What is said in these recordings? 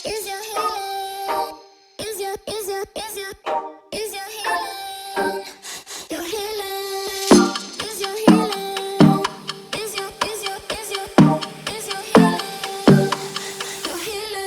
Is your healing? Is your healing? Your healing? Is your healing? Is your healing? Your healing?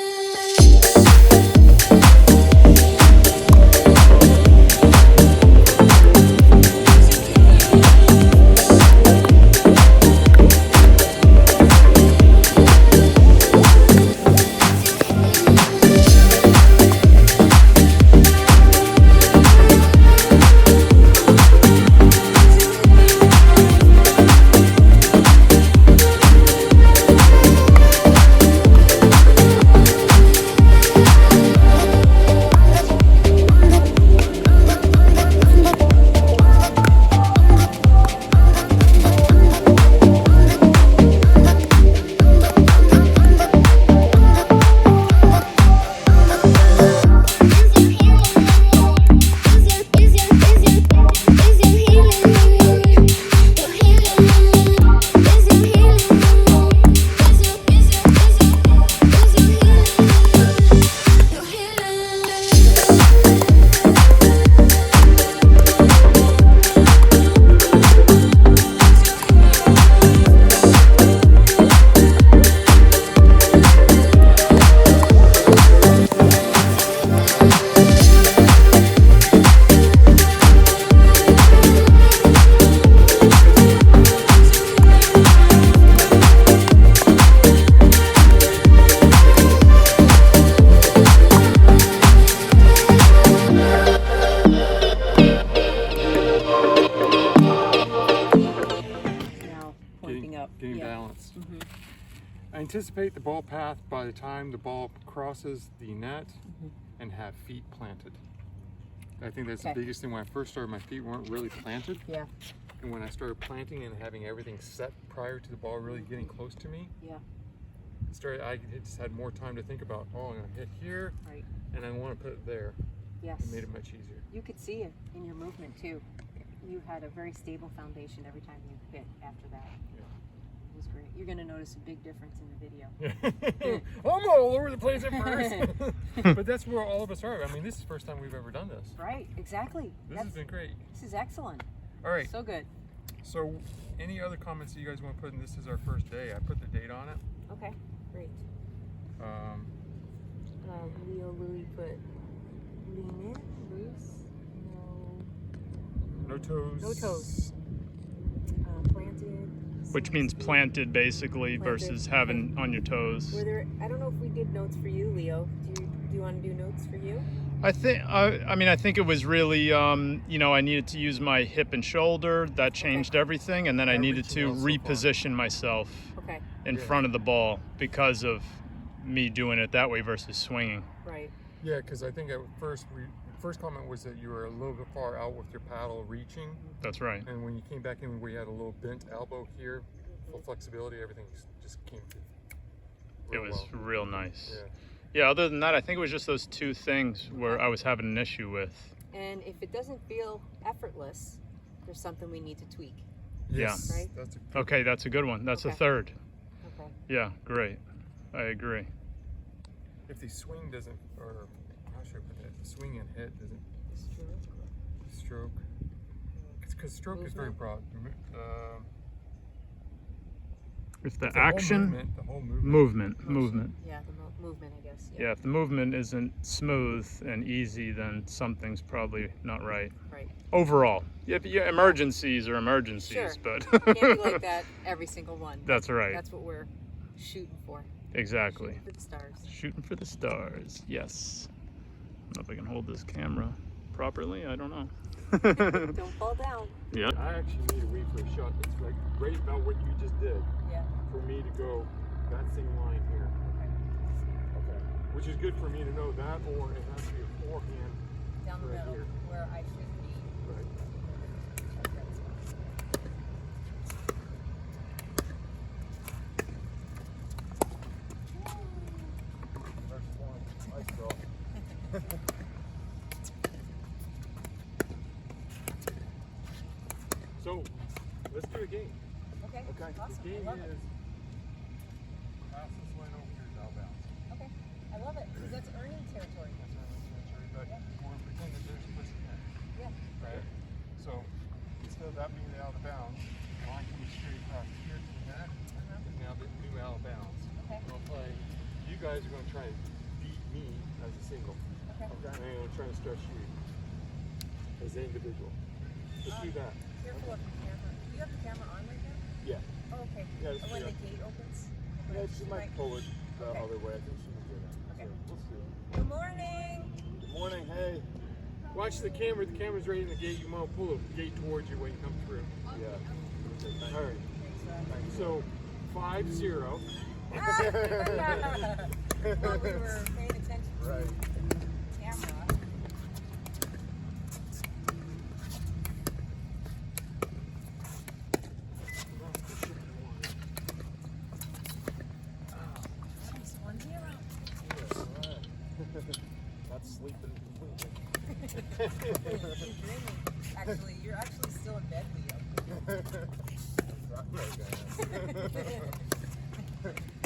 Getting balanced. I anticipate the ball path by the time the ball crosses the net and have feet planted. I think that's the biggest thing. When I first started, my feet weren't really planted. Yeah. And when I started planting and having everything set prior to the ball really getting close to me, I just had more time to think about, oh, I'm going to hit here, and I want to put it there. Yes. It made it much easier. You could see it in your movement too. You had a very stable foundation every time you hit after that. Yeah. It was great. You're going to notice a big difference in the video. I'm all over the place at first. But that's where all of us are. I mean, this is the first time we've ever done this. Right, exactly. This has been great. This is excellent. All right. So good. So, any other comments that you guys want to put in? This is our first day. I put the date on it. Okay, great. Leo Louie put lean in, loose, no toes. no toes. Planted. Which means planted basically versus having on your toes. Were there? I don't know if we did notes for you, Leo. Do you want to do notes for you? I think it was really, you know, I needed to use my hip and shoulder. That changed everything, and then I needed to reposition myself in front of the ball because of me doing it that way versus swinging. Right. Yeah, because I think at first first comment was that you were a little bit far out with your paddle reaching. That's right. And when you came back in, we had a little bent elbow here, full flexibility. Everything just came through. It was real nice. Yeah. Yeah, other than that, I think it was just those two things where I was having an issue with. And if it doesn't feel effortless, there's something we need to tweak. Yes. Right? Okay, that's a good one. That's a third. Okay. Yeah, great. I agree. If the swing doesn't, or how should I put that? The swing and hit doesn't. Stroke. Because stroke is very broad. If the action, the whole movement. Yeah, the movement, I guess. Yeah, if the movement isn't smooth and easy, then something's probably not right. Right. Overall. Yeah, emergencies are emergencies, but Can't be like that every single one. That's right. That's what we're shooting for. Exactly. Shooting for the stars. Shooting for the stars. Yes. I don't know if I can hold this camera properly. I don't know. Don't fall down. Yeah. I actually need a wait for a shot that's like right about what you just did. Yeah. For me to go that same line here. Okay. Which is good for me to know that, or it has to be a forehand Down the right middle, here. where I should be. Right. First one. Nice throw. So, let's do a game. Okay. Okay. Awesome. The game I love is it. pass this line over here, now bounce. Okay. I love it. Because guys are going to try and beat me as a single. Okay. And I'm going to try and stretch you as an individual. Let's do that. Careful of the camera. Do you have the camera on right now? Yeah. Oh, okay. Yeah, just When do the that. gate opens? Yeah, she might pull it the Okay. other way. I think she can do that. Okay. So we'll see. Good morning. Good morning. Hey. Watch the camera. The camera's right in the gate. You want to pull the gate towards you when you come through. Yeah. Okay, All right. Thanks, So 5-0. yeah. Well, we were paying attention to Right. the camera. Nice, 1-0. Yeah, all right. Not sleeping completely. You're dreaming. Actually, you're actually still in bed, Leo.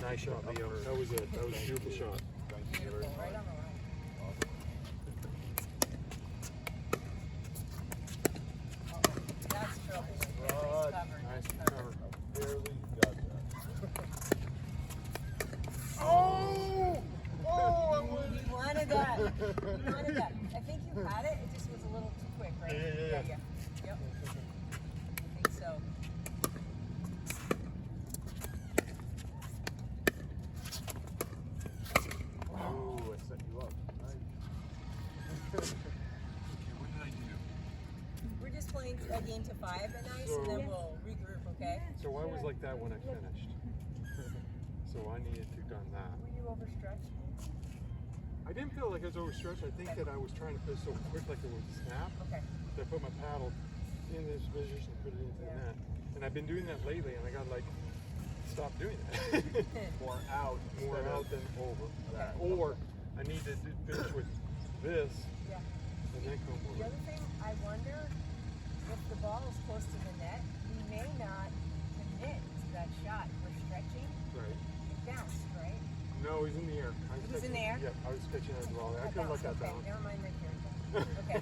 Nice shot, Leo. That was it. That was a beautiful shot. Thank you very Beautiful, right much. on the line. That's trouble. Rod. Covered. Nice cover. Barely got that. Oh! Oh! You wanted that. You wanted that. I think you had it. It just was a little too quick, right? Yeah. Yep. I think so. Oh, I set you up. Nice. What did I do? We're just playing a game to 5 at night, and then we'll regroup, okay? So I was like that when I finished. So I needed to done that. Were you overstretched? I didn't feel like I was overstretched. I think that I was trying to put it so quick, like it would snap. Okay. So I put my paddle in this position, put it into the net. And I've been doing that lately, and I got like, stop doing that. More out. More instead out of than over. that. Or I need to finish with this Yeah. and then come The over. other thing, I wonder if the ball is close to the net, we may not commit to that shot. We're stretching. Right. It bounced, right? No, he's in the air. I He was in the air? Yep, I was pitching as well. I could have let that okay, down. never mind that character. Okay.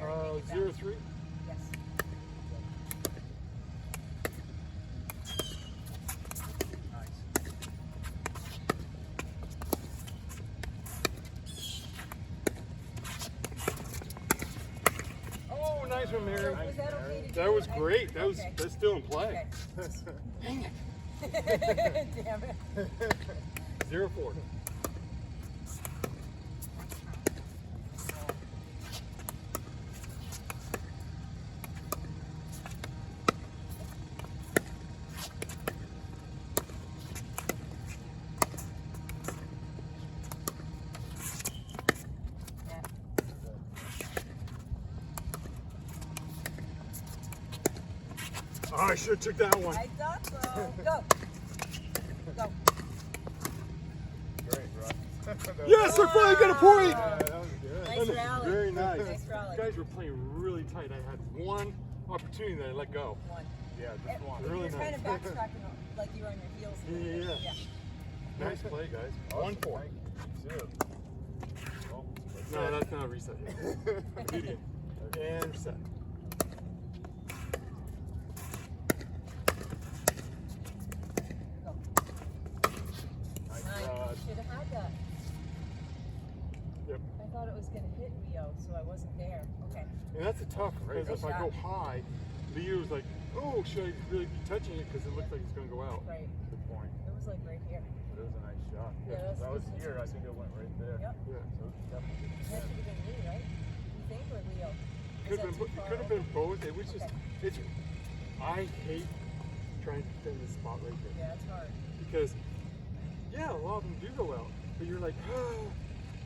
Alright, thank you, 0-3. Yes. Oh, nice one, Mary. Was that okay to do? That was great. That was Okay. that's still in play. Okay. Damn it. 0-4. Yeah. Oh, I should have took that one. I thought so. Go. Go. Great, Rod. Yes, I finally got a point. Yeah, that was good. Nice That was rally. very nice. Nice rally. You guys were playing really tight. I had one opportunity that I let go. One. Yeah, just one. Really you were kind of nice. backtracking like you were on your heels. a little bit. Yeah. Nice play, guys. Awesome. 1-4. Thank you. Well, that's No, it. that's not a reset. Immediate. And reset. Go. Nice, Nice. Rod. Should have had that. Yep. I thought it was going to hit Leo, so I wasn't there. Okay. And that's a tough, because Nice if I go shot. high, Leo's like, oh, should I really be touching it? Because it looks like it's going to go out. Right. Good point. It was like right here. It was a nice shot. Yeah, If that's- that was that's- here, I think it went right there. Yep. Yeah. So definitely. That should have been me, right? You think, or Leo? Could Is have that too been, it far could have over? been both. It was just, Okay. it's, I hate trying to defend this spot right there. Yeah, it's hard. Because, yeah, a lot of them do go out. But you're like, oh,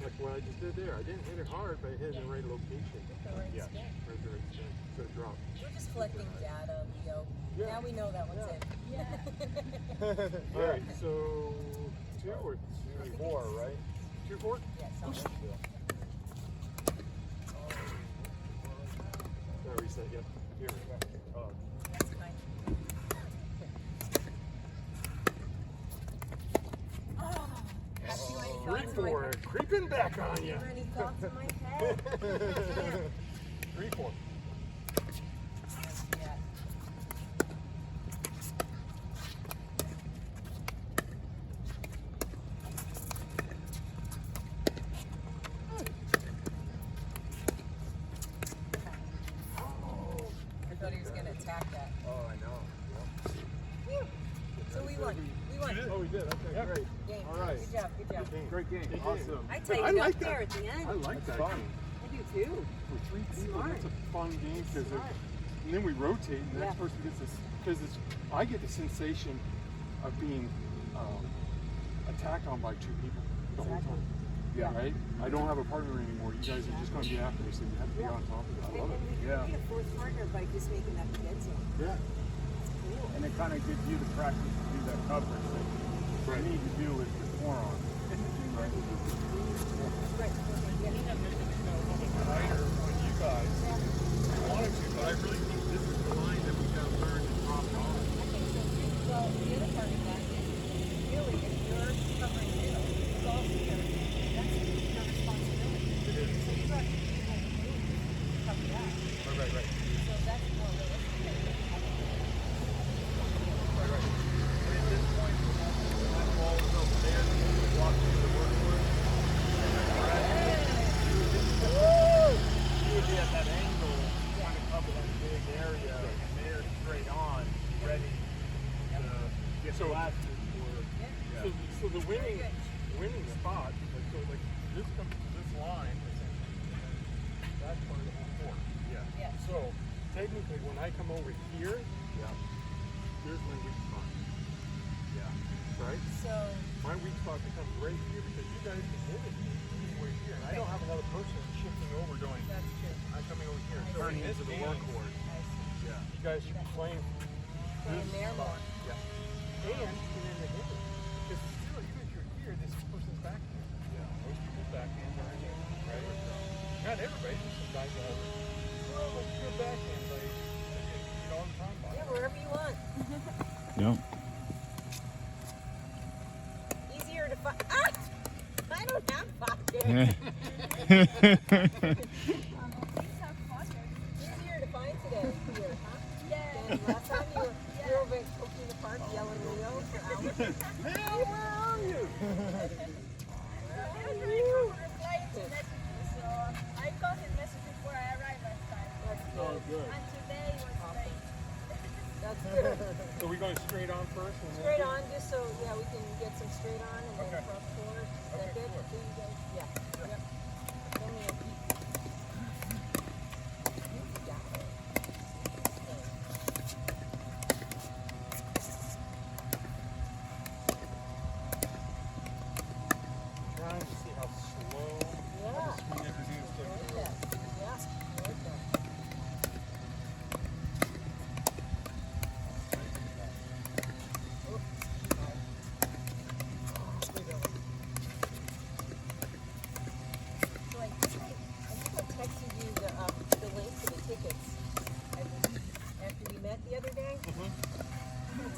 like what I just did there. I didn't hit it hard, but I hit it in the right location. Hit the right Yeah. spin. Right there, it's good. So it dropped. We're just collecting data, Leo. Yeah. Now we know that one's in. All right, so 2 or 3? 4, right? 2-4? Yeah, solid. No, reset, yep. Here. Oh, That's fine. Oh, have you any thoughts in my 3-4, head? creeping back on you. Have any thoughts in my head? 3-4. Yeah. job, good job. Great game. Awesome. I take I it like up there that. at the end. I like that fun. game. I do too. For 3 people, Smart. that's a fun game because Smart. and then we rotate, and the next Yeah. person gets this because I get the sensation of being attacked on by 2 people the whole Exactly. time. Yeah. Right? I don't have a partner anymore. You guys are just going to be after me, so you have to be on top of it. I And love then it. we Yeah. can be a fourth partner by just making that dead zone. Yeah. Cool. And it kind of gives you the practice to do that coverage that you need to do with your forearm. Right. Right. Okay. Yeah. Tighter on you guys. Wanted to, but I really think this is the line that we got to learn to drop it on. Well, the other part of that is really if you're covering middle, it's also that's your responsibility. It is. So you got people who cover that. Right. So that's more realistic. Right. And at this point, when that ball is over there, you walk through the workboard. You would be at that angle, trying to cover that big area, and they're straight on, ready to get blasted for. So the winning spot, so like this comes to this line, and that's part of the whole court. Yeah. Yeah. So technically, when I come over here, here's my weak spot. Yeah. Right? So My weak spot becomes right here because you guys can hit it anywhere here, and I don't have another person shifting over going. that's true. I'm coming over here. So Turning in this into the game, workhorse. I see. Yeah. you guys should be playing Playing there more. and in the hitter. Because still, even if you're here, this person's back here. Yeah. Most people's backhands are in here, right? Not everybody, just some guys that have well, like good backhand, like you get all the time by. Yeah, wherever you want. Yep. Easier to find. Ah! I don't have pockets. Easier to find today here, huh? Yeah. Than last time you were over at Coquina Park yelling Leo for hours. Hell, where are you? Oh, good. That's good. So we going straight on first? And Straight on, just so yeah we can get some straight on and then Okay. cross forward. Is that Okay, good? cool. So you guys, yeah. Yep. Then you got it. Trying to see how slow Yeah. swing everything is I like taking. that. Yeah. I like that. Oop. So I think I texted you the link to the tickets after we met the other day. I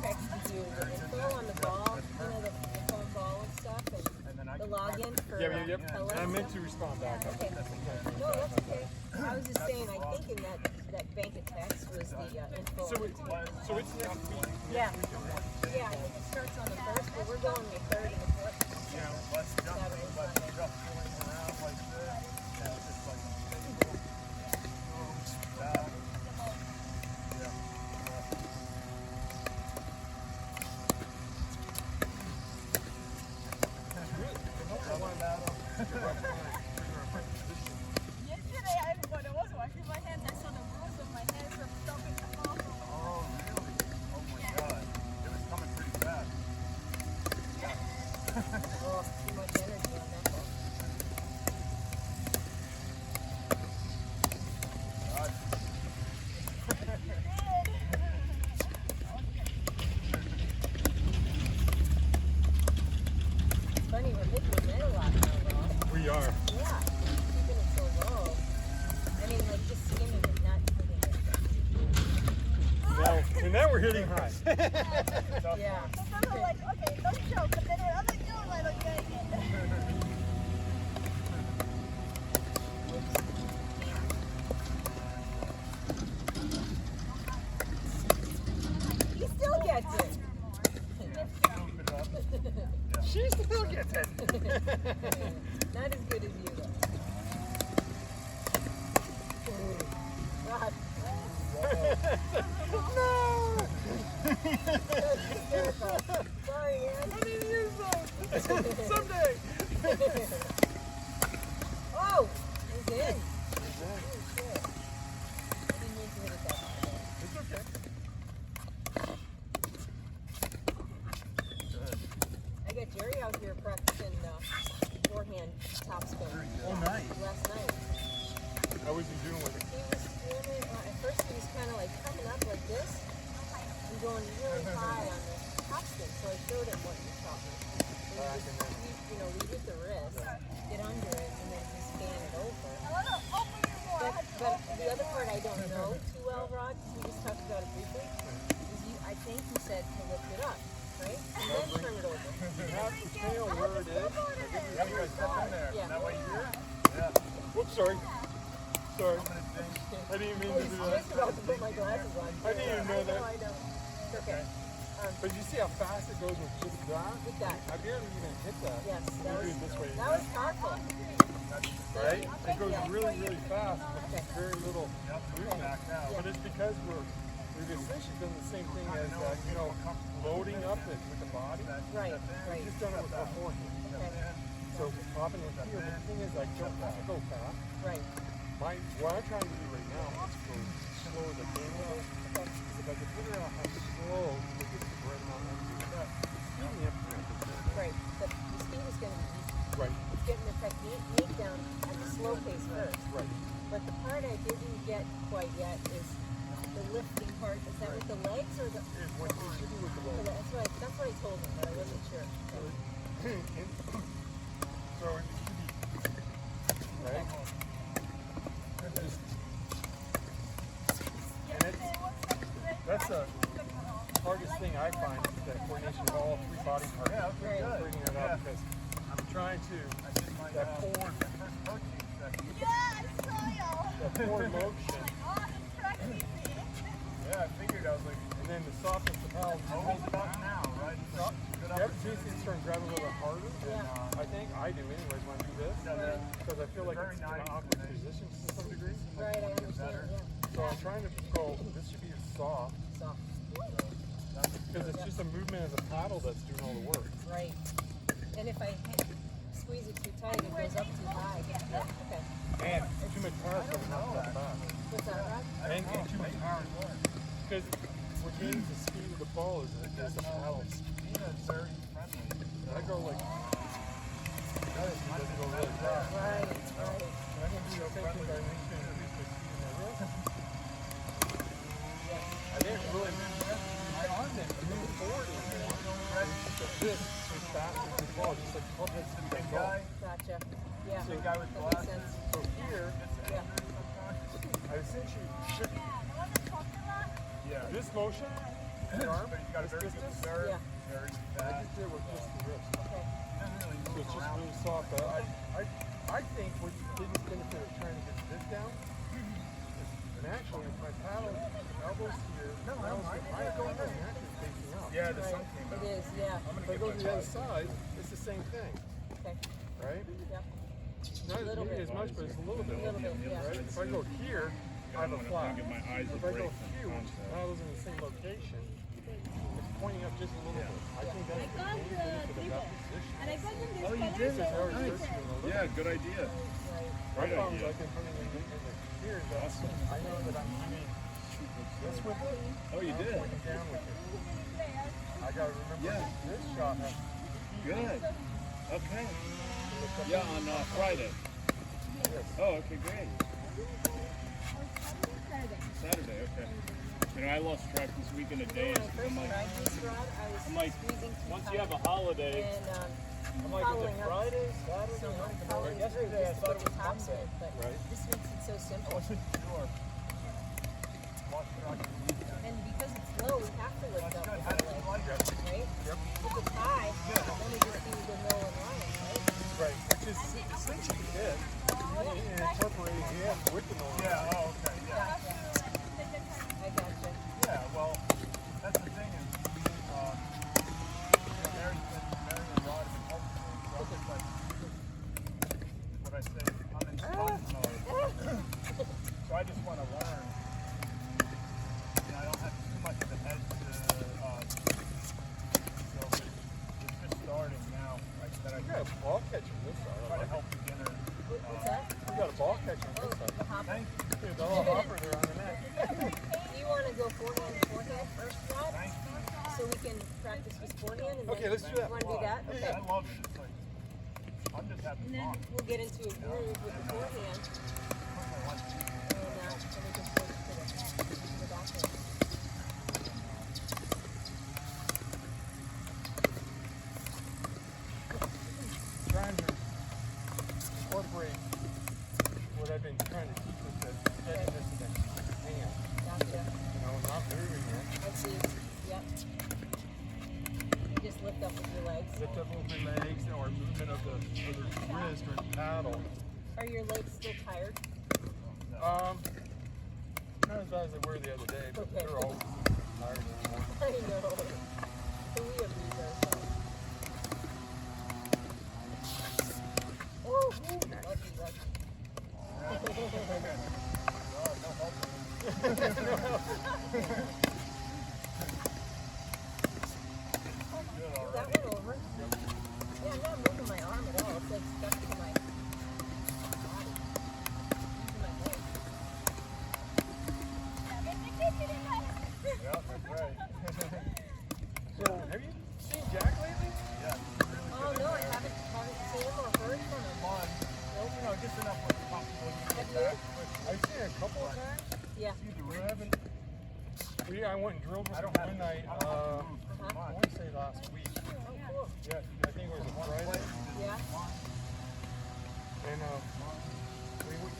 texted you the info on the ball, the phone ball and stuff, and then I the login for Yep. Hello And I meant stuff. to respond back. Okay. No, that's okay. I was just saying, I think in that bank of text was the info. So it's next week. Yeah. Yeah, I think it starts on the 1st, but we're going the 3rd and the 4th. Let's jump, Saturday, let's Sunday. jump going around like this. Yeah, just like that. Yeah. Yesterday, when I was washing my hands, I saw the bruise on my hands from stopping the ball. Oh, really? Oh my God. It was coming pretty fast. Oh, too much energy on that ball. God. It's funny, we're hitting the net a lot now, Ross. We are. Yeah, keeping it so low. I mean, like just skimming it, not hitting it. So now we're hitting high. Yeah. Sometimes I'm like, okay, don't choke. But then when I'm like, no, I don't get it. He still gets it. She still gets it. Not as good as you, though. Rod. No. Hysterical. Sorry, man. I need to use those. Someday. Oh, he's in. Oh, shit. I didn't mean to hit it that hard. It's okay. I got Jerry out here practicing forehand topspin. Oh, nice. Last night. How was he doing with it? He was doing it, at first he was kind of like coming up like this and going really high on the topspin. So I showed him what you taught me. And you know, lead with the wrist, get under it, and then just span it over. But the other part I don't know too well, Rod, because we just talked about it briefly, is I think you said to lift it up, right? And then turn it over. You have to tail where it is. Yeah, you guys step in there. Yeah. That way you're. Yeah. Whoops, sorry. Sorry. I didn't mean I to was do that. just about to put my glasses on. I didn't even know that. I know. It's okay. But you see how fast it goes with just that? With that. I barely even hit that. Yes, When that you do was, it this way. that was powerful. Right? It goes really, really fast with very little Yep, we're back now. But it's because we've essentially done the same thing as, loading up it with the body. Right, We've right. just done it with beforehand. Okay. So popping it here, but the thing is, I go fast. Right. What I'm trying to do right now is go slow the game a little. Okay. If I can figure out how slow to get the right amount of speeding up here. Right. The speed is going to be easy. Right. It's getting the technique down at the slow pace first. Right. But the part I didn't get quite yet is the lifting part. Is that with the legs or the What you should do with the arms? legs. That's what I told him, but I wasn't sure. So it should be, right? Just, and that's the hardest thing I find is the coordination of all three body parts. Yeah, okay, good. Bringing it up because I'm trying to, that forward Yeah, I saw y'all. that forward motion, Oh, distracting me. Yeah, I figured. I was like, and then the softness of how hold it up now, right? Good you ever see it start grabbing a little bit harder? Yeah. I think I do anyways when I do this. Right. Because I feel like Very it's in an nice. awkward position to some degree. Right, I understand. Yeah. So I'm trying to go, this should be a soft, Soft. because it's just a movement of the paddle that's doing all the work. Right. And if I squeeze it too tight, it goes up too high. Okay. And too much power is going not that fast. What's that, Rod? And too much power. Because what gains the speed of the ball is the paddle. Nina's very friendly. I go like, that is, it doesn't go really fast. Right, right. And I'm going to do the same thing by increasing my speed in my wrist. I didn't really move my arm didn't move forward anymore. But this is faster than the ball, just like club head speed Big of ball. guy. Gotcha. Yeah. Big guy with That makes glasses. sense. So here, Yeah. I essentially should Yeah, the one that's talking about. Yeah. this motion, the arm, But he's got a this very good distance, serve. Yeah. Very I fast. just did with just the wrist. Okay. Doesn't really So move it's just around. really soft. But I think what the biggest benefit of trying to get this down is, and actually, if my paddle, elbows here, I go in and actually facing up. Yeah, the sun Right. came It out. is, yeah. If I go to the other side, it's the same thing, Okay. right? Yep. Not Little maybe bit. as much, but it's a little bit. A little bit, yeah. Right? If I go here, I have a flat. Get my eyes If I go here, which paddle's in the same location, it's pointing up just a little bit. I think that's the got main the benefit of people. that position. And I got them this Oh, you color, did? so It's already it's risky a little Yeah, bit. good idea. Right. My Great problem is idea. I can put it in the here, but I know that I'm doing this with it. Oh, you I'm did? pointing down with it. I gotta remember Yeah. this shot has Good. Okay. look up Yeah, on Friday. this. Oh, okay, great. Saturday, okay. You know, I lost track this weekend of days. When I first I'm like, tried this, Rod, I was I'm like, squeezing too once tight. you have a holiday, And I'm like, is following it up. Friday, Saturday? So I'm Monday? following Yesterday through I just to thought get it the was tops Monday. in, but Right. this makes it so I simple. wasn't sure. Lost track of the weekend. And because it's low, we have to lift up Good. with How the did you leg, like it? right? Yep. If it's high, then we just use the mill and line, right? Right, which is essentially it. And incorporating it with the noise. Yeah, oh, okay, yeah. I gotcha. Yeah, well, that's the thing is, Mary and Rod have been helping me, so I'm just like, what I say, I'm in sponge mode. So I just want to learn. You know, I don't have too much of a head to catcher on this side. Try to help beginners. What's that? We got a ball catcher on this side. The hopper. Dude, the little hopper there on the net. Do you want to go forehand first, Rod? So we can practice with forehand? And Okay, then let's do that. You want to do that? Okay. I love it. It's like, I'm just having And then fun. we'll get into a groove with the forehand. And then we can switch to the backhand. Trying to incorporate what I've been trying to teach with the steadiness of the hand. Gotcha. You know, not moving it. I see. Yep. You just lift up with your legs. Lift up over my legs or movement of the wrist or the paddle. Are your legs still tired? Not as bad as they were the other day, but Okay. they're all tired anymore. I know. So we abuse ourselves. Oh, lucky, Is that one over? Yeah, I'm not moving my arm at all. It's like stuck to my body. Using my legs. Yeah, that's right. So, have you seen Jack lately? Yeah. Oh no, I haven't seen him or heard from him. Fun. You know, just enough with the possible you Have get you? back. I've seen a couple of times. Yeah. We haven't. I went and drilled with him one night. I want to say last week. Oh, cool. Yeah, I think it was a Friday. Yeah. And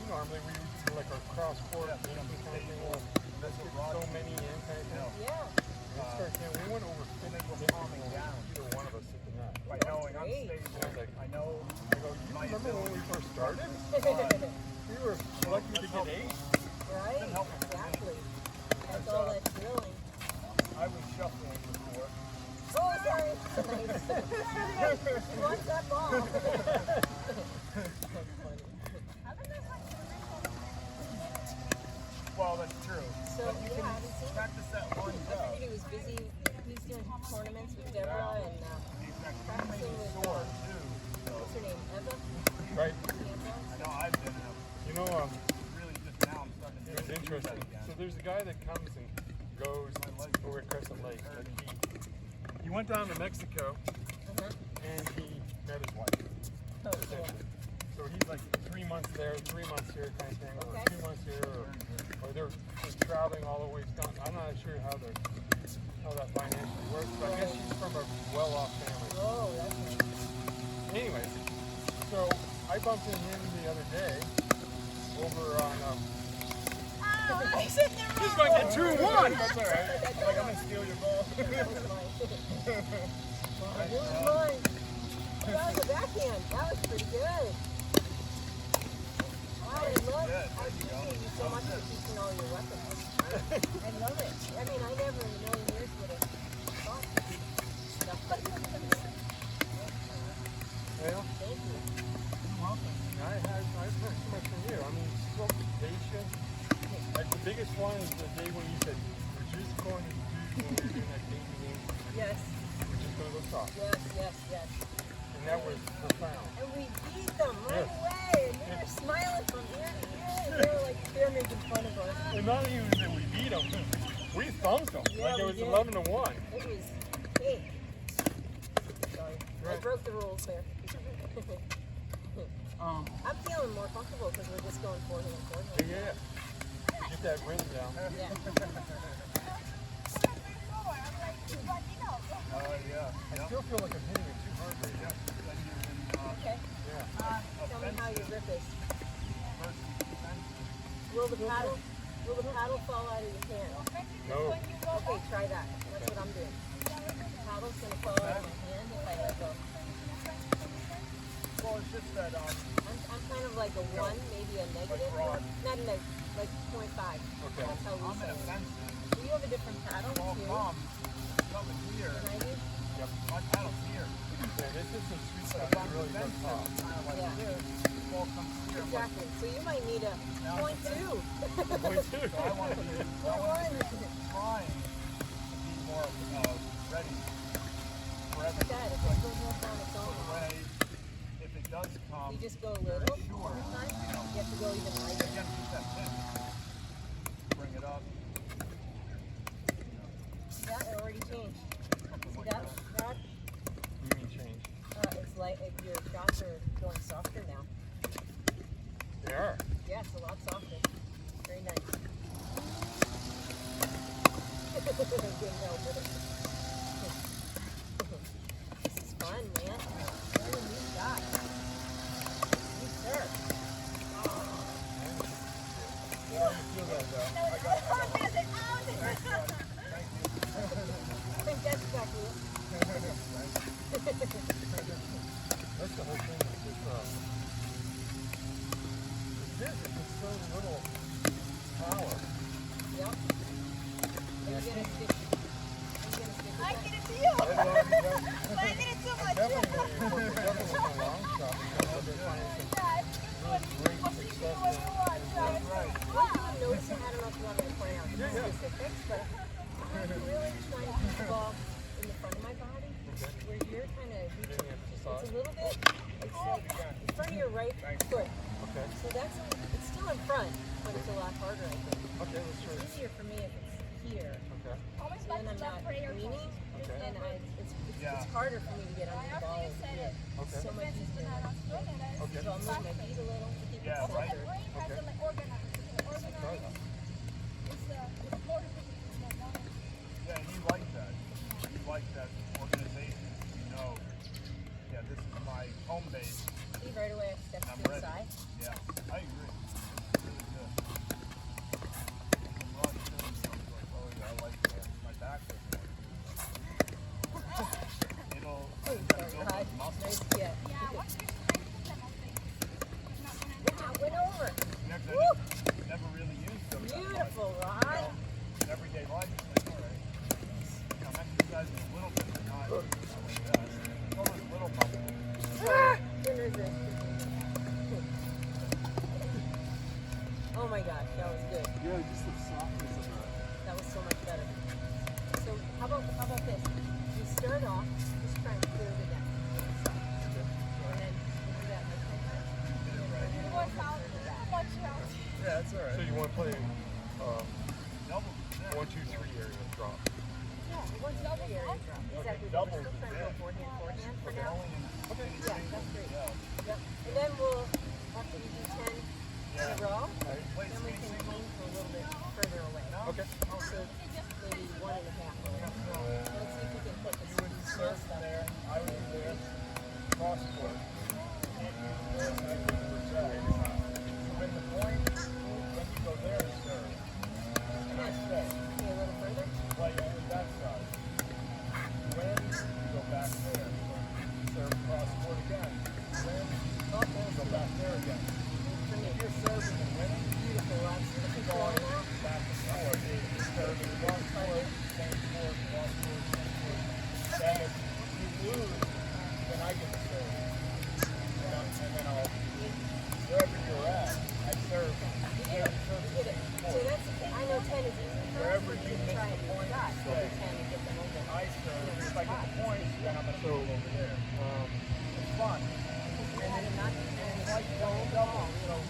normally we do like our cross court kind of thing. Well, let's get so many in kind of thing. Yeah. We went over 50 calming down. Either one of us hit the net. By knowing I'm Great. stable, I know I go, you remember when we first started? We were lucky to get 8. Right? Exactly. That's all that drilling. I was shuffling before. Oh, sorry. Nice. He wants that ball. Well, that's true. So, But you yeah, I can haven't seen him. practice that one I job. figured he was busy. He's doing tournaments with Deborah and practicing with, Sore, too. So, what's her name? Eva? Right. Ambrose? I know I've been You know, really just now I'm starting to it was interesting. So there's a guy that comes and goes over at Crescent Lake. But he went down to Mexico and he met his wife. Oh, cool. So he's like 3 months there, 3 months here kind of thing, or Okay. 2 months here, or they're just traveling all the way down. I'm not sure how that financially works, but I guess she's from a well-off family. Oh, that's nice. Anyways, so I bumped into him the other day over on. He's going to get 2-1. That's alright. Like, I'm going to steal your ball. That was mine. Here's mine. That was a backhand. That was pretty good. Wow, I appreciate you so much for teaching all your weapons. I love it. I mean, I never in a million years would have thought stuff like that. Well, Thank you. I've heard so much from you. I mean, so patient. Like the biggest one is the day when you said, we're just going to do when we were doing that dating game. Yes, We're just going to go soft. yes. And that was profound. And we beat them right away. And they were smiling from ear to ear. And they were like, they're making fun of us. And not even that we beat them, we thumped them. Yeah, Like it we was did. 11-1. It was cake. Sorry. I Right. broke the rules there. I'm feeling more comfortable because we're just going forward and forward. Yeah. Get that rhythm down. Yeah. Yeah. I still feel like I'm hitting it too hard right now. Okay. Yeah. Tell me how your grip is. Will the paddle fall out of your hand? No. Okay, try that. That's what I'm doing. The paddle's gonna fall out of my hand if I let go. Well, it's just that, I'm kind of like a 1, maybe a negative. broad. Not a negative, like 0.5. Okay. That's how we I'm say an it. offensive. So you have a different paddle Ball too comes coming here. than I do? My paddle's here. Yeah, this is some sweet So stuff. if I'm Really good defensive, top. kind of like Yeah. this, the ball comes here. I'm like, Exactly. So you might need a 0.2. Point two. so I want to be Or 1. trying to be more ready for Like everything. that, if it goes off on its So own. the way, if it does come, You just go a little. sure, You have to go even lighter. again, use that pin. Bring it up. Yeah, it already changed. See that? Rod? You mean change? It's like if your shots are going softer now. They are. Yeah, it's a lot softer. Very nice. Couldn't help it. This is fun, man. What a new shot. You serve. Feel that though. I got it. I think that's exactly it. That's the whole thing. It's so little power. Yep. Are you gonna stick? Are you gonna stick with I that? did it to you. But I did it too much. Definitely a long shot because I've been finding some great success in One thing I'm noticing, I don't know if you want me to point out the specifics, but I'm really trying to keep the ball in the front of my body, where you're kind of reaching. It's a little bit, it's like in front of your right foot. Okay. So it's still in front, but it's a lot harder, I think. Okay, let's try It's easier for me if it's here. Okay. Always So like then I'm the not left prayer leaning, Okay. and it's harder for me to get under the ball over here. Okay. So much easier. Okay. So I'm moving my feet a little to keep Yeah, it right. centered. brain has to like organize. Organize is more Yeah, and you like that. You like that organization. You know, yeah, this is my home base. See, right away I step I'm to the ready. side. Yeah, I agree. Really good. Well, you know, it's like, oh yeah, I like that. My back doesn't work. It'll Hey, build sorry, those Rod. muscles. Nice, yeah. Went over. Never really used those that much. Beautiful, You Rod. know, in everyday life, it's like, all right, I'm exercising a little bit, but not like that. It's all those little muscles. Where is it? Oh my gosh, that was good. Yeah, just the softness of that. That was so much better. So how about this? You start off just trying to clear the deck. And then you do that like that. Yeah, that's all So right. you want to play Double. Yeah. 1, 2, 3 area drop. Yeah, one double area drop. Exactly. double We're still trying to go forehand for now. Okay. Yeah, that's great. Yep. And then we'll, after we do 10 in a row, then we can lean for a little bit further away. Okay. Also, maybe 1.5 away. Let's see if we can put this You would small surf stuff. there. I would do this. Cross court. This, I think we're set. You win the point. Then you go there and serve. And I stay. Okay, a little further. Well, you do that side. Win, you go back there. Serve cross court again. Win, go back there again. For me. If you're serving and winning, Beautiful, Rod. See the you're control going now? back and forth. Serving cross court, same court, cross court, same court. Then if you lose, then I get to serve. And then I'll, wherever you're at, I serve. You did it. You did it. So that's, I know 10 is easy for us. Wherever but you just miss try the and point, shot. you Over stay. 10 and get them over. I serve. If I get the point, then I'm going to move over there. It's fun. And then not, and It's like playing double, you know,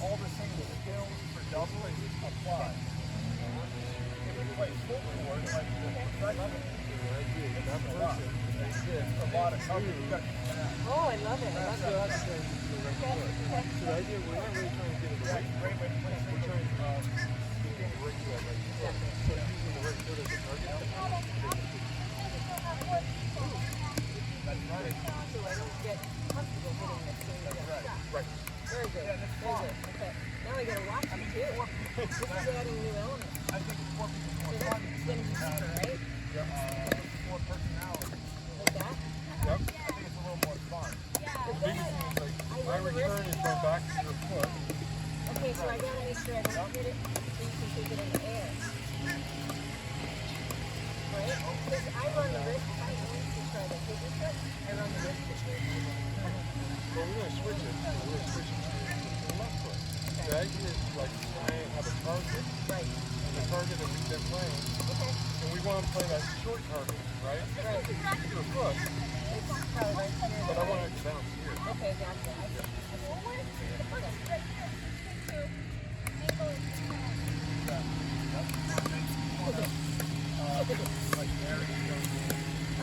all the same skills for double is applied. If you play full court, like the professional, it's a lot of coverage. You got to connect. Oh, I love it. I love it. That's the right So the idea, we're not really trying to get it Yeah, right. great way to play. We're trying to get it right to that right foot. So using the right foot as a target. That's right. So I don't get comfortable hitting the same Right. shot. Right. Very good. Yeah, that's Very fun. good. Okay. Now I gotta watch you too. This is adding new elements. I think it's more So fun. that's gonna be deeper, right? More personality. Like that? Yep. I think it's a little more fun. But Biggest then thing is like, I my run the return risk. is going back to your foot. Okay, so I gotta make sure I don't hit it so you can take it in the air. Right? Because I run the risk, if I want to try to hit your foot, I run the risk of it. Well, we're going to switch it. We're going to switch it to the left foot. The idea is like try and have a target, Right. and the target that we've been playing, Okay. and we want to play that short target, right? Right. Your foot, probably right here. But I want it to bounce here. Okay, gotcha.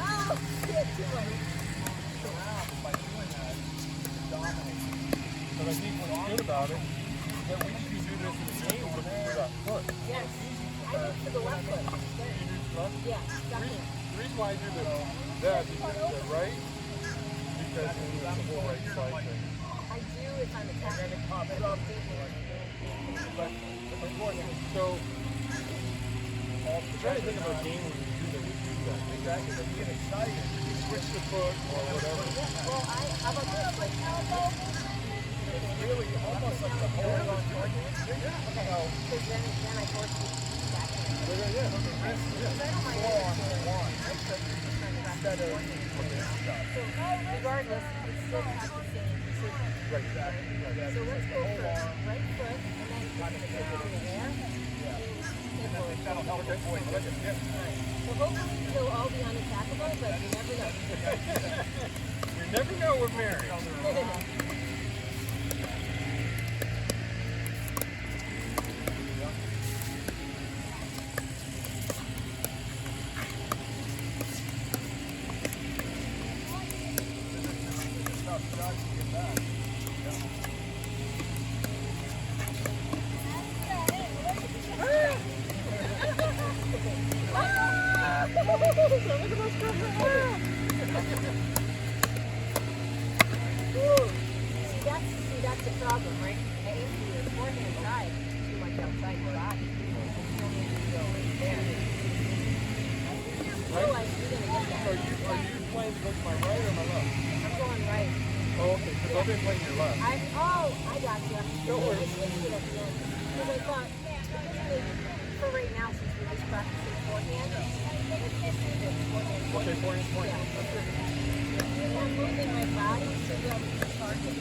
Oh, shit, too much. By doing that, dominate. But I think what's good about it is that we need to do this in the game with that foot. Yes. I went for the left foot. Yeah, definitely. The reason why I do that is the right, because it's the whole right side thing. I do if I'm attacking. And it pops up. So, I'm trying to think of a game where we do that. Exactly. If you get excited, you switch the foot or whatever. Well, how about this? Like, It's really almost like the hold on target. okay, because then I force you back in. Yeah. Slow on the line. Instead of So, regardless, it's still not the same decision. right, exactly. So let's go for right foot, and then kind of take it in the air. That'll help avoid it. So hopefully they'll all be unattackable, but you never know. You never know with Mary. See, that's the problem, right? I aim for your forehand side too much outside your body. You only have to go right there. Otherwise, you're going to get that. Are you playing to go to my right or my left? I'm going right. Oh, okay, because I've been playing your left. I got you. Don't worry. I switched it at the end. Because I thought, for right now, since we're just practicing forehand, let's just do this forehand. Okay, forehand. Yeah. I'm moving my body so that we can target.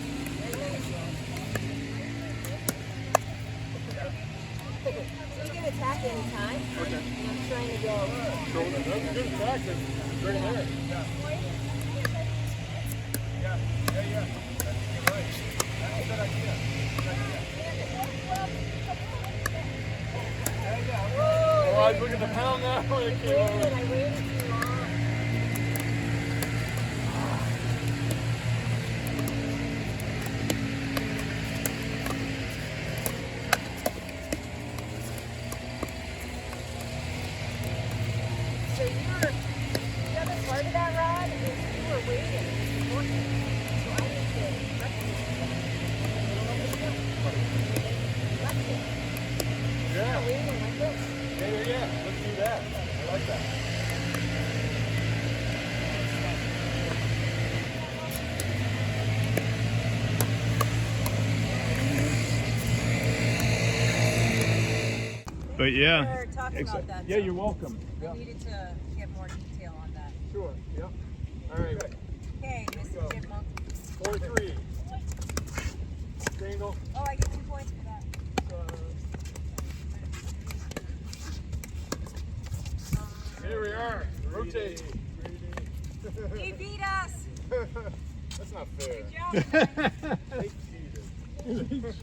So you can attack anytime. Okay. And I'm trying to go. So that's a good attack. That's right there. Yeah. You're right. That's a good idea. Oh, look at the pound now. It came over. I waited too long. So the other part of that rod is you were waiting beforehand. So I need to recognize that. Yeah. Waiting like this. Yeah. Let's do that. I like that. But yeah, We were talking about that. Yeah, so you're welcome. I needed to get more detail on that. Sure. Yeah. All right. Okay, Mr. Chipmunk. 4-3. Single. Oh, I get 2 points for that. Here we are. Rotate. He beat us. That's not fair. Good job. They cheated.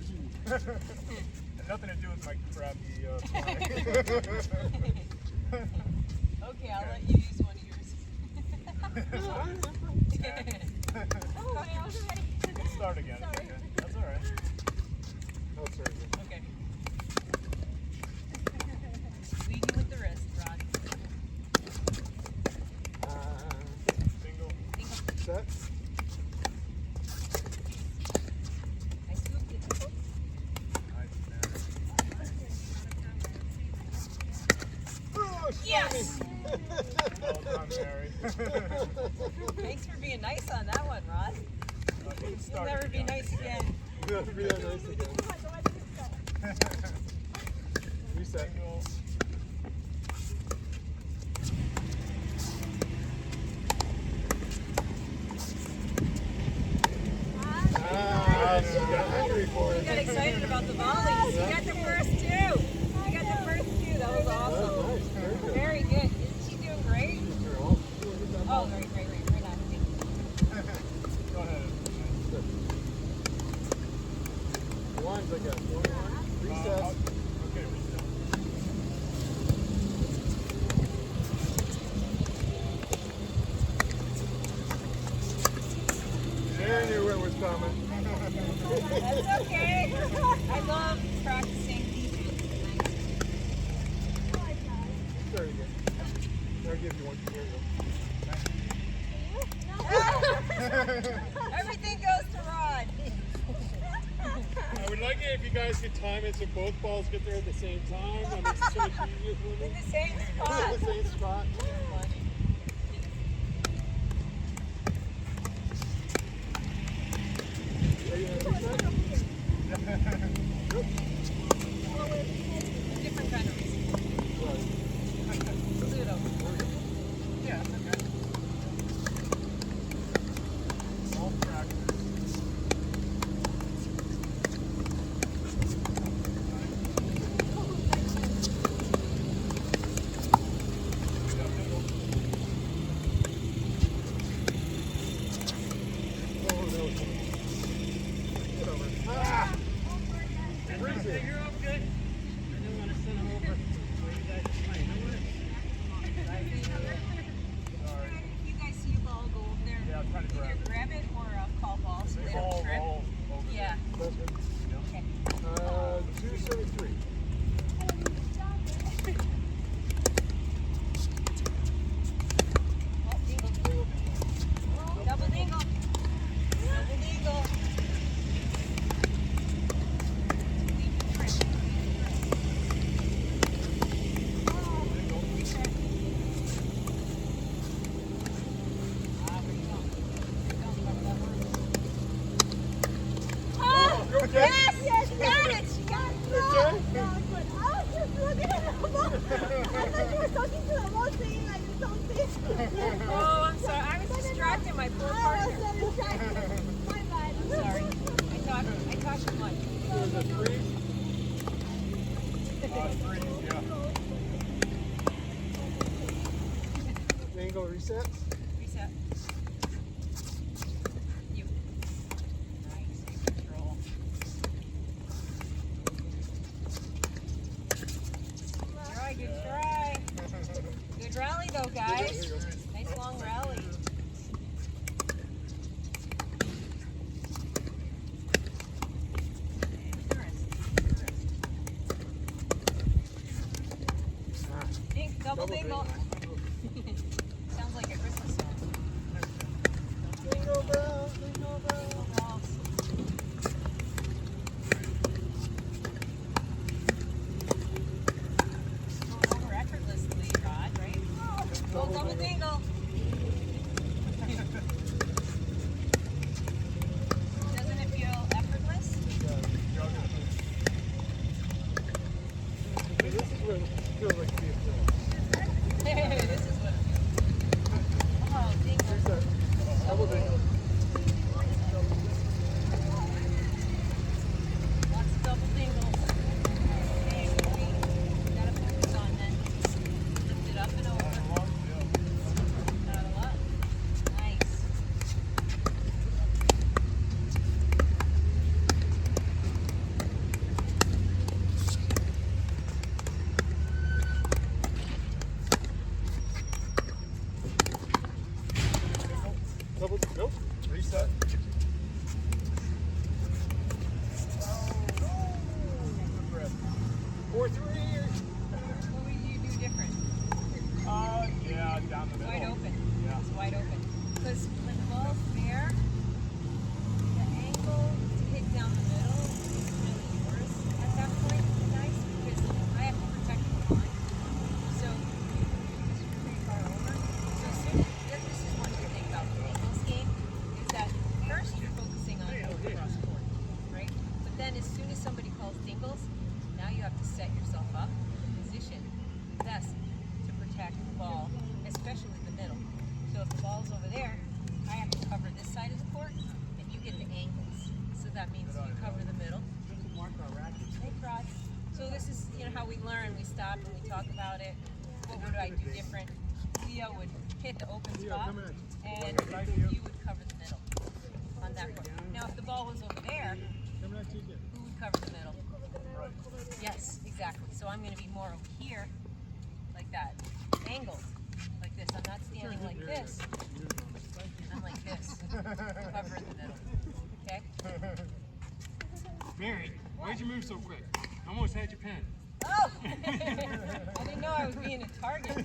Had nothing to do with my crappy flying. Okay, I'll let you use one of yours. Oh, wait, I was ready. Let's start again. Sorry. Okay. That's all right. Oh, sorry. Okay. Squeegee with the wrist, Ron. Single. Set. I scooped it. Yes! Well done, Mary. Thanks for being nice on that one, Ron. You'll Start never be again. nice again. You'll have to be that nice again. Reset. Single. She got hungry for You it. got excited about the volleys. You got the first two. You got the first two. That was awesome. Nice. Very good. Very good. Isn't she doing great? Here, I'll- Oh, right. Right on. times I guess. 1, 1. Reset. Okay, reset. Sharon knew it was coming. That's okay. I love practicing defense. Start again. I'll give you one. There you go. Everything goes to Rod. I would like it if you guys could time it so both balls get there at the same time. That makes it so much easier for In me. the same spot. Same spot. Are you gonna reset? Different kind of reason. We'll do it over. Yeah, that's okay. All practice. You guys see a ball go over there, Yeah, I'm trying to grab either it. grab it or call ball so they don't trip. Yeah. Okay. 273. Oh, dingle. Double dingle. Double dingle. Okay. Yes, you got it. You got it. Okay. I was just looking at the ball. I thought you were talking to the ball saying like something. Oh, I'm sorry. I was distracted. My poor I partner. was so distracted. My bad. Sorry. I talked too much. So is it 3? 3, yeah. Angle reset. Reset. You. Nice control. Try, good try. Good rally though, guys. Nice long rally. Double dingle. Sounds like a Christmas song. Jingle bells, jingle bells. Jingle bells. Going over effortlessly, Rod, right? Oh, double dingle. Doesn't it feel effortless? This is what it feels like to be a pro. This is what it feels. Oh, dingle. Reset. Double dingle. Lots of double dingles. Okay, we gotta focus on then. Lift it up and over. Not a lot. Nice. Double, nope. Reset. 4-3. What would you do different? Yeah, down the middle. Wide open. Yeah. It's wide open. Because when the ball's there, the angle to hit down the middle is really yours at that point, guys, because I have to protect the line. So this is pretty far over. So soon, this is one good thing about the angles game is that first you're focusing on cross court, right? But then as soon as somebody calls dingles, now you have to set yourself up and position best to protect the ball, especially the middle. So if the ball's over there, I have to cover this side of the court, and you get the angles. So that means you cover the middle. Hey, Rod. So this is how we learn. We stop and we talk about it. What would I do different? Leo would hit the open spot, and you would cover the middle on that court. Now, if the ball was over there, who would cover the middle. Yes, exactly. So I'm going to be more over here, like that, angled, like this. I'm not standing like this. I'm like this, cover in the middle. Okay? Mary, why'd you move so quick? I almost had you pinned. Oh! I didn't know I was being a target.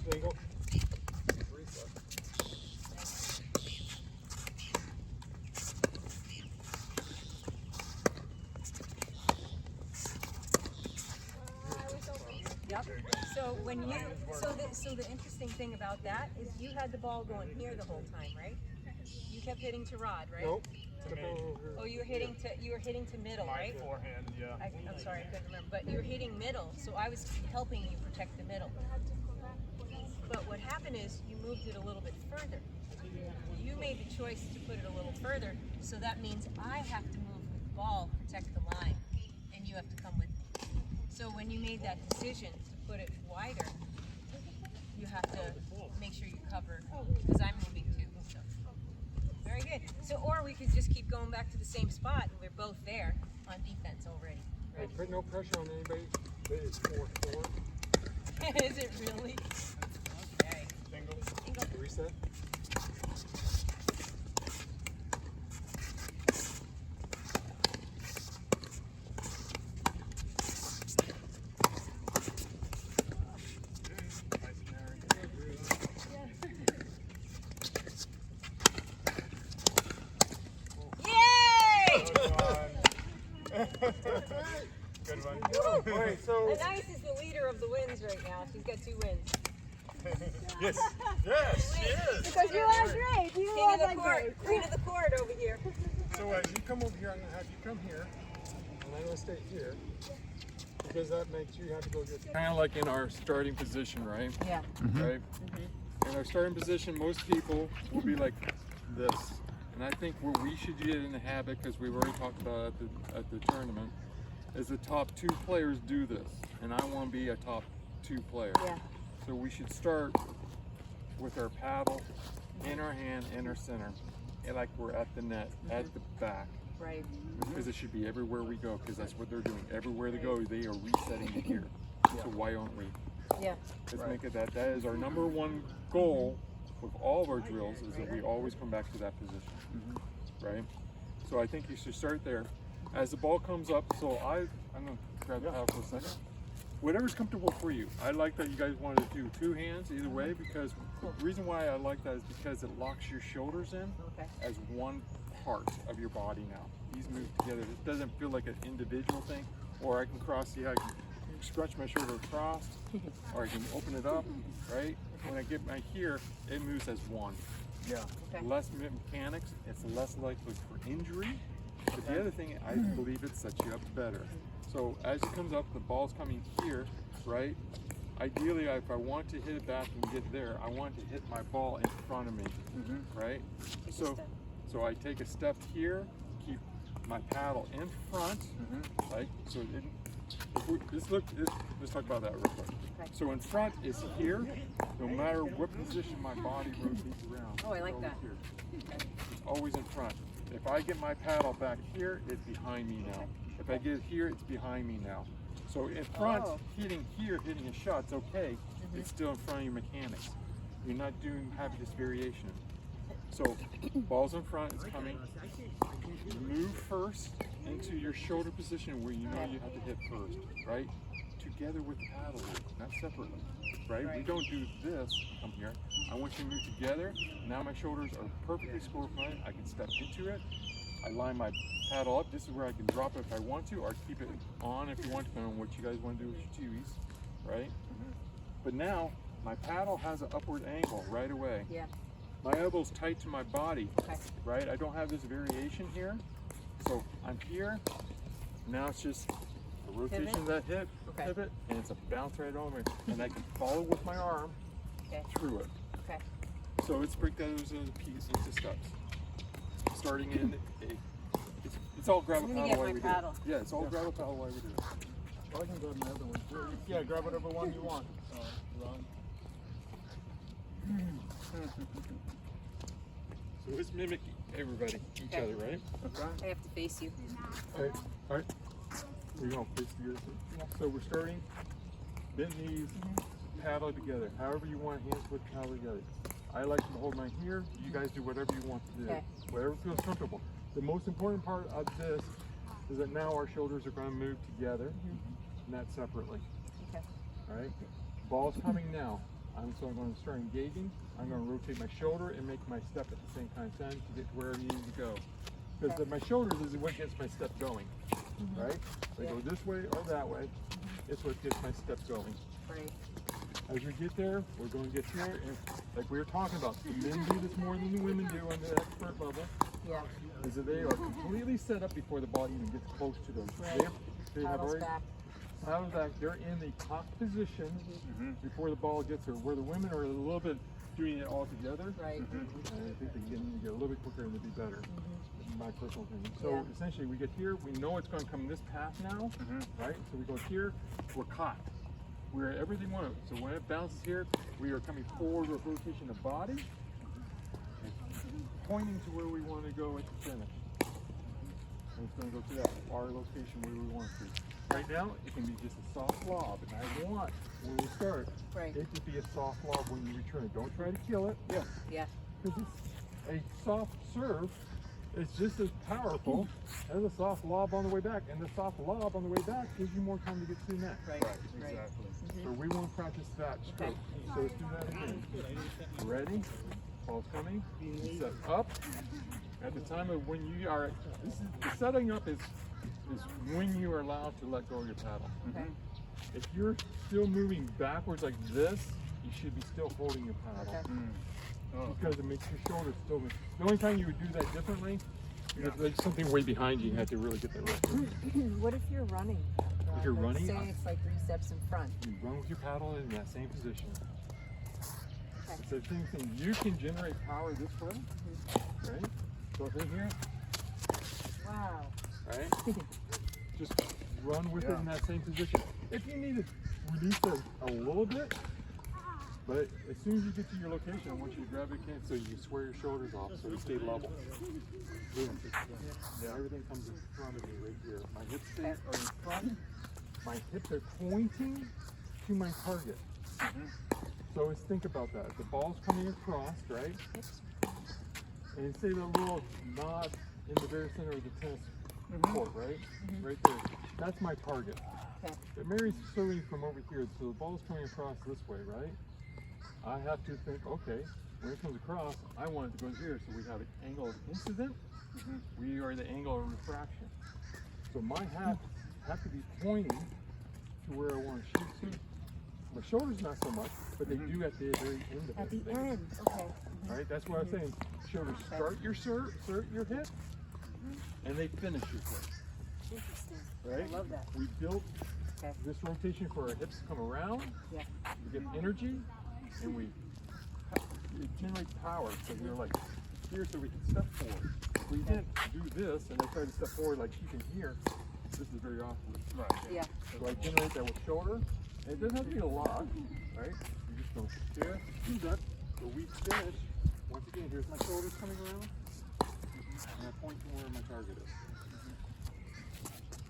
There you go. Yep. So when you, so the interesting thing about that is you had the ball going here the whole time, right? You kept hitting to Rod, right? Nope. Oh, you were hitting to middle, right? Forehand, yeah. I'm sorry, I couldn't remember. But you were hitting middle, so I was helping you protect the middle. But what happened is you moved it a little bit further. You made the choice to put it a little further, so that means I have to move with the ball, protect the line, and you have to come with me. So when you made that decision to put it wider, you have to make sure you cover, because I'm moving too. So. Very good. So, or we could just keep going back to the same spot, and we're both there on defense already. Hey, put no pressure on anybody. It's 4-4. Is it really? Okay. Single. Reset. Yay! Good one. Okay, so Anais is the leader of the wins right now. She's got 2 wins. Yes. Yes, she is. Because you are great. You King are of the like court. great. Queen of the court over here. So as you come over here, I'm going to have you come here, and I'm going to stay here, because that makes you have to go get... Kind of like in our starting position, right? Yeah. Right? In our starting position, most people will be like this. And I think where we should get in the habit, because we've already talked about it at the tournament, is the top 2 players do this. And I want to be a top 2 player. Yeah. So we should start with our paddle in our hand, in our center, and like we're at the net, at the back. Right. Because it should be everywhere we go, because that's what they're doing. Everywhere they go, they are resetting to here. So why aren't we? Yeah. Let's make it that. That is our number 1 goal with all of our drills, is that we always come back to that position. Right? So I think you should start there. As the ball comes up, so I'm going to grab the paddle for a second. Whatever's comfortable for you. I like that you guys wanted to do 2 hands either way, because the reason why I like that is because it locks your shoulders in as one part of your body now. These move together. It doesn't feel like an individual thing. Or I can cross, see how I can scrunch my shoulder across, or I can open it up, right? When I get my here, it moves as one. Yeah. Okay. Less mechanics, it's less likely for injury. But the other thing, I believe it sets you up better. So as it comes up, the ball's coming here, right? Ideally, if I want to hit it back and get there, I want to hit my ball in front of me, right? So I take a step here, keep my paddle in front, right? So let's talk about that real quick. Okay. So in front is here, no matter what position my body rotates around. Oh, I like it's that. always here. It's always in front. If I get my paddle back here, it's behind me now. If I get it here, it's behind me now. So in front, hitting a shot's okay. It's still in front of your mechanics. You're not having this variation. So ball's in front, it's coming. Move first into your shoulder position where you know you have to hit first, right? Together with the paddle, not separately, right? We don't do this, come here. I want you to move together. Now my shoulders are perfectly square front. I can step into it. I line my paddle up. This is where I can drop it if I want to, or keep it on if you want, depending on what you guys want to do with your chewies, right? But now my paddle has an upward angle right away. Yeah. My elbow's tight to my body, right? I don't have this variation here. So I'm here. Now it's just a rotation of that hip, pivot, and it's a bounce right over. And I can follow with my arm through it. Okay. So let's break those pieces into steps. Starting in it's all grab a paddle while we do it. Yeah, it's all grab a paddle while we do it. Well, I can grab my other one too. Yeah, grab whatever one you want, Ron. So let's mimic everybody, each Okay. other, right? I have to face you. All right. We're going to face the other side. So we're starting, bend knees, paddle together. However you want, hands with paddle together. I like to hold mine here. You guys do whatever you want to do. Okay. Whatever feels comfortable. The most important part of this is that now our shoulders are going to move together, not separately. Okay. All right? Ball's coming now. So I'm going to start engaging. I'm going to rotate my shoulder and make my step at the same time to get to where I need to go. Because Okay. my shoulders is what gets my step going, right? If I go this way or that way, it's what gets my step going. Right. As we get there, we're going to get here, and like we were talking about, the men do this more than the women do on the expert level. Yeah. Is that they are completely set up before the ball even gets close to them. Right. They have Paddles already back. paddles back. They're in the top position before the ball gets there. Where the women are a little bit doing it all together. Right. And I think they need to get a little bit quicker and they'd be better. My personal opinion. So Yeah. essentially, we get here. We know it's going to come this path now, right? So we go here. We're caught. We're everything one. So when it bounces here, we are coming forward with rotation of body, pointing to where we want to go at the finish. And it's going to go to that our location where we want to. Right now, it can be just a soft lob, and I want when we start Right. it to be a soft lob when you return it. Don't try to kill it. Yeah. Yeah. Because it's a soft serve. It's just as powerful as a soft lob on the way back, and the soft lob on the way back gives you more time to get to the net. Right. Exactly. So we want to practice that stroke. So let's do that again. Ready? Ball's coming. Set up. At the time of when you are, the setting up is when you are allowed to let go of your paddle. Okay. If you're still moving backwards like this, you should be still holding your paddle. Okay. Because it makes your shoulders still move. The only time you would do that differently is if there's something way behind you, you have to really get that right. What if you're running? If you're Let's running, say it's like 3 steps in front. you run with your paddle in that same position. Okay. It's the same thing. You can generate power this way, right? So if in here, Wow. right? Just run with it in that same position. If you need to release it a little bit, but as soon as you get to your location, I want you to grab it again so you square your shoulders off so you stay level. Boom. Yeah, everything comes in front of me right here. My hips are in front. My hips are pointing to my target. So always think about that. The ball's coming across, right? And say the little nod in the very center of the tennis court, right? Right there. That's my target. Okay. But Mary's serving from over here, so the ball's coming across this way, right? I have to think, okay, when it comes across, I want it to go here, so we have an angle of incident. We are the angle of refraction. So my hat have to be pointing to where I want to shoot to. My shoulders not so much, but they do at the very end of it. At the end. Okay. Right? That's what I'm saying. Shoulders start your your hit, and they finish your hit. Interesting. Right? I love that. We built Okay. this rotation for our hips to come around. Yeah. We get energy, and we generate power. So we're like here, so we can step forward. If we didn't do this, and I try to step forward like you can hear, this is very awkward. Right. Yeah. So I generate that with shoulder. And it doesn't have to be a lot, right? You just go here, do that. So we finish. Once again, here's my shoulders coming around, and I point to where my target is.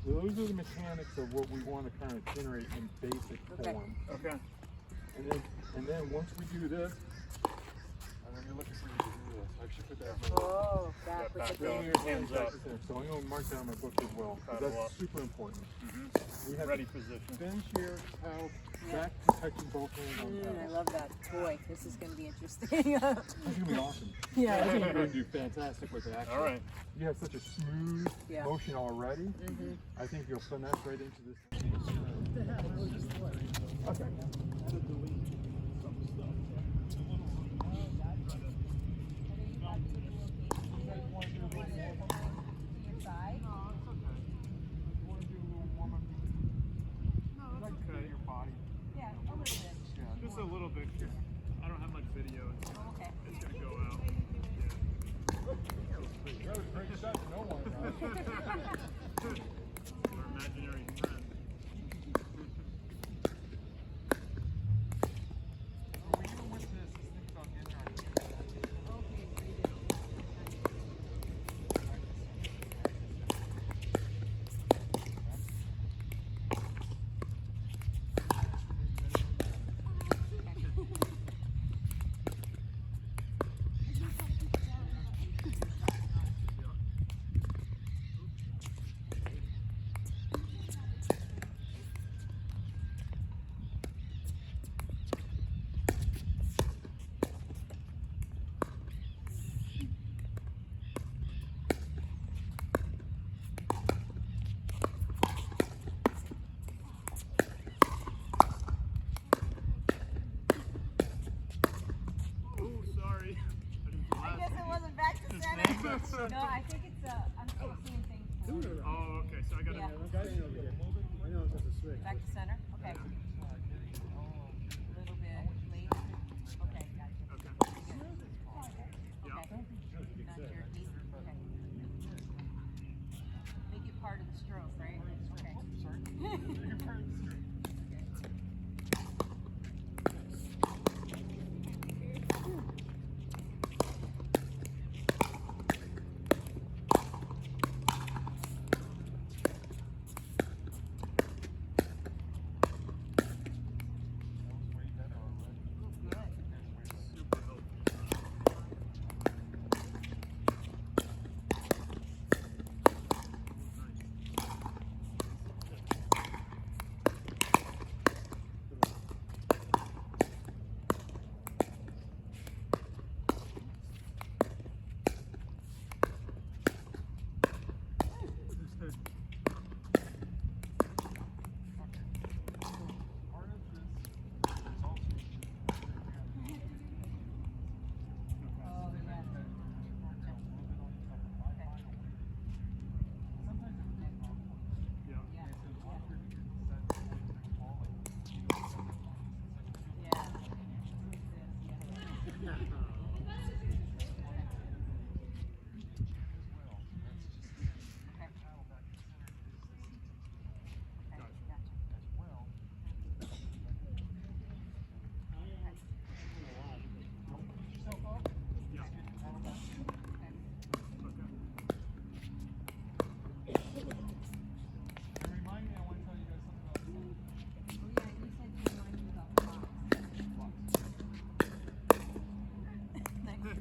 So those are the mechanics of what we want to kind of generate in basic form. Okay. And then once we do this, I'm going to be looking for you to do this. I should put that. Oh, back with the back bend. Hands up. So I'm going to mark that on my book as well, because Paddle that's up. super important. We have Ready position. finish here, paddle back to touching both hands on the I paddle. love that. Boy, this is going to be interesting. It's going to be awesome. I Yeah. think you're going to do fantastic with it, actually. All right. You have such a smooth Yeah. motion already. I think you'll finesse right into this. Okay. Just a little bit. I don't have much video. Okay. It's gonna go out. That was a great shot to no one. Our imaginary friend. Even with this, just think about getting our No, I think it's I'm still seeing things. Oh, okay. So I got to. Yeah. I know it's a switch. Back to center. Okay. A little bit late. Okay, gotcha. Okay. Okay. Not jerky. Okay. Make it part of the stroke, right? Okay.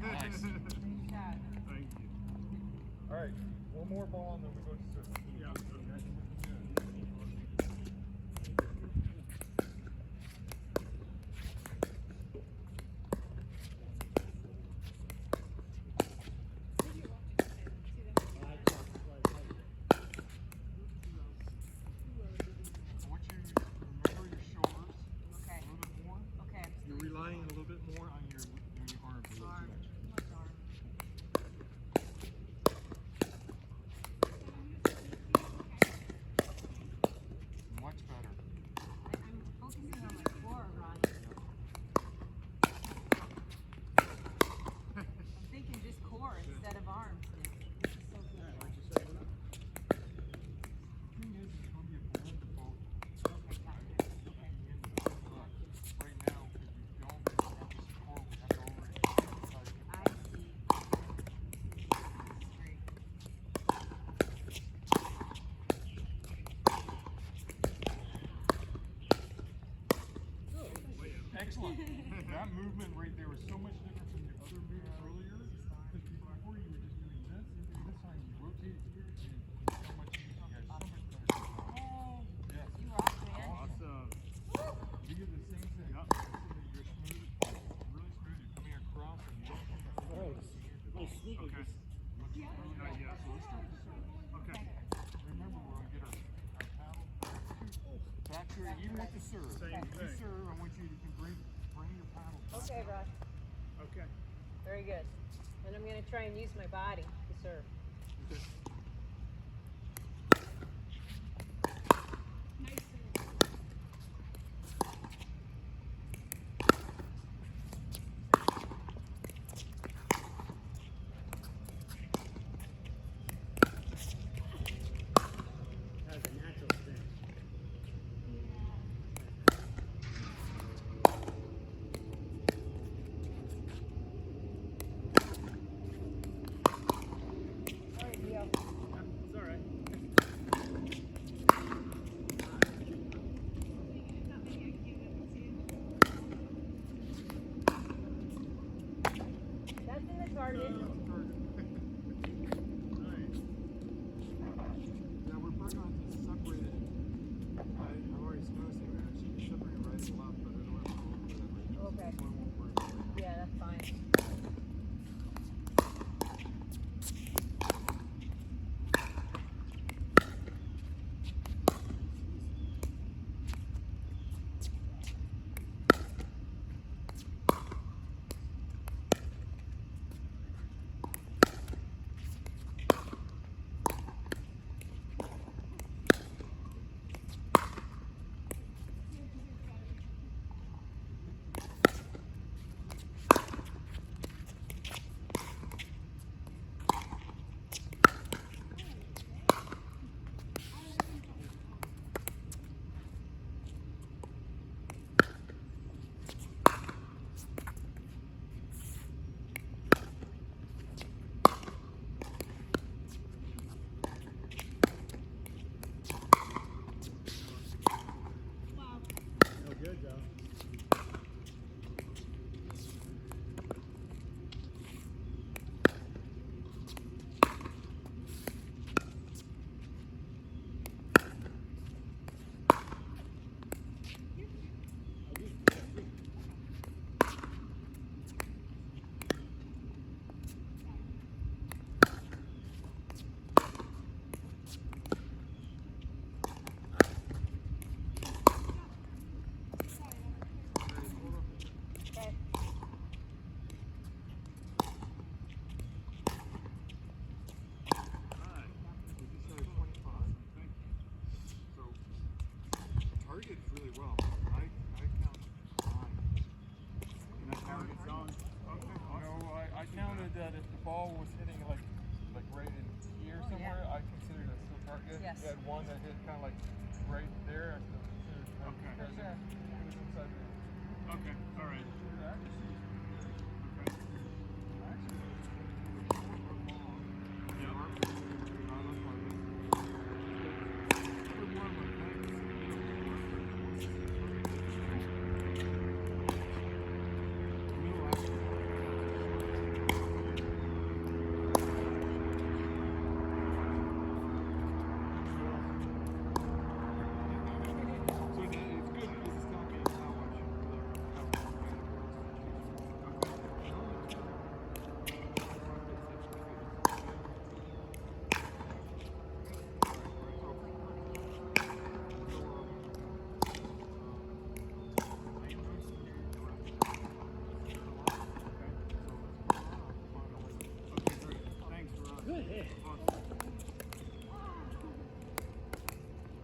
Nice. Thank you. All right, one more ball and then we go to service. Yeah. I want you to remember your shoulders Okay. a little bit more. Okay. You're relying a little bit more on your arms. A little too much. Much better. I'm focusing on my core, Ron. I'm thinking just core instead of arms. This is so good. The thing is, it's going to be a blend of both. Okay, gotcha. Okay. But right now, because we don't have the support, we have to overexercise. I see. Great. Excellent. That movement right there was so much different from your other move earlier. Because before you were just doing this, and this time you rotate here, and so much easier. So much better. Oh, Yes. you rock, man. Awesome. You do the same thing. Yep. You're smooth, really smooth. You're coming across and you don't come across. Okay. Not yet. Okay. Remember, we're going to get our paddle back to it, even with the serve. Same If you thing. serve, I want you to bring your paddle back. Okay, Rod. Okay. Very good. And I'm going to try and use my body to serve. Okay. Has a natural spin. All right, Leo. It's all right. That's in the target. Nice. Yeah, we're probably going to separate it. I've already noticed it. We're actually separating right and left, but I don't have to go for that right now. Okay. So it won't work. Yeah, that's fine. ball was hitting like right in here Oh, somewhere, yeah. I considered it still target. Yes. You had one that hit kind of like right there. I still considered it target Okay. because Sure. it was inside the Okay. All right. the accuracy is pretty good. Okay. Actually,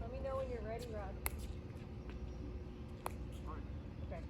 Let me know when you're ready, Rod. Okay.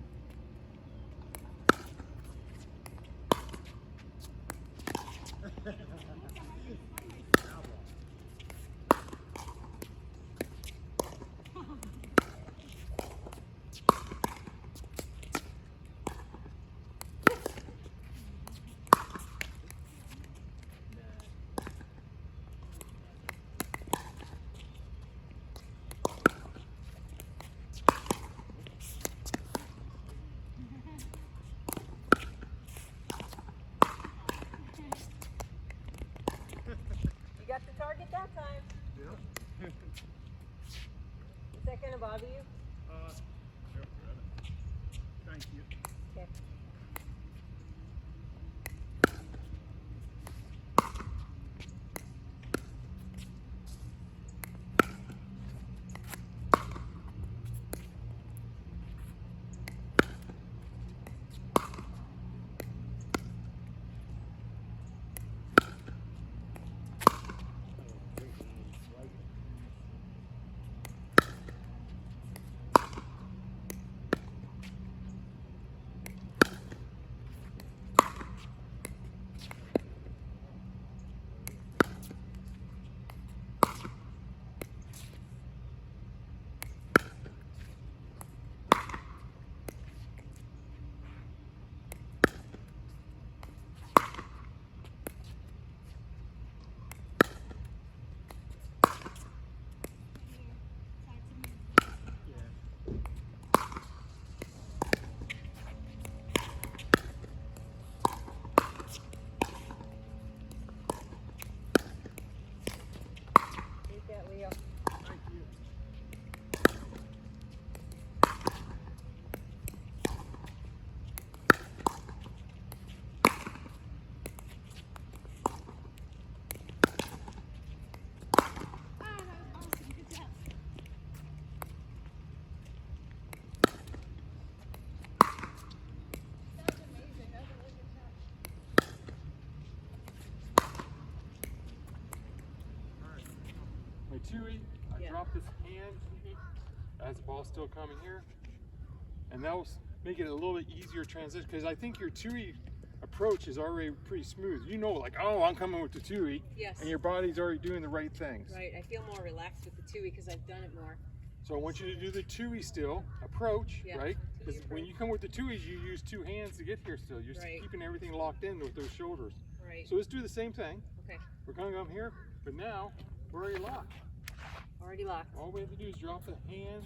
You got the target that time. yeah. Is that gonna bother you? Sure. Thank you. Okay. Take that, Leo. Thank you. My 2E, I Yeah. drop this hand as the ball's still coming here, and that will make it a little bit easier transition because I think your 2E approach is already pretty smooth. You know, like, oh, I'm coming with the 2E, Yes. and your body's already doing the right things. Right. I feel more relaxed with the 2E because I've done it more. So I want you to do the 2E still, approach, Yeah, right? 2E Because when you come with the 2Es, you use two hands to get here still. You're Right. keeping everything locked in with those shoulders. Right. So let's do the same thing. Okay. We're gonna come here, but now we're already locked. Already locked. All we have to do is drop the hand,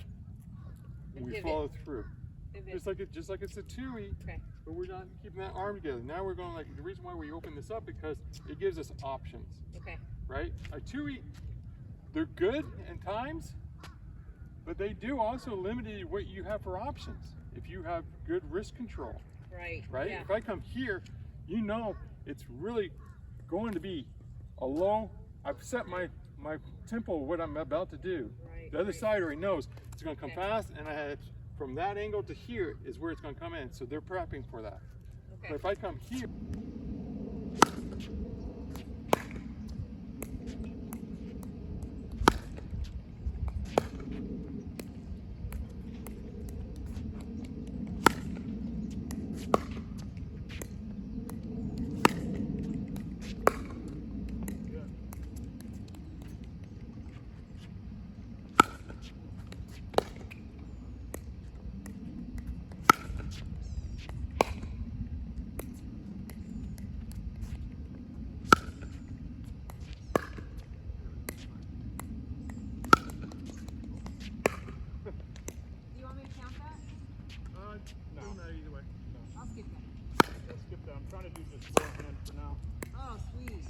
and And we pivot. follow through. Pivot. Just like it's a 2E, Okay. but we're not keeping that arm together. Now we're going like the reason why we open this up because it gives us options, Okay. right? A 2E, they're good in times, but they do also limit what you have for options. If you have good wrist control, Right. right? Yeah. If I come here, you know it's really going to be a low. I've set my tempo of what I'm about to do. Right, The other right. side already knows it's going to come Okay. fast, and I had from that angle to here is where it's going to come in. So they're prepping for that. Okay. But if I come here. do just forehand for now. Oh, sweet.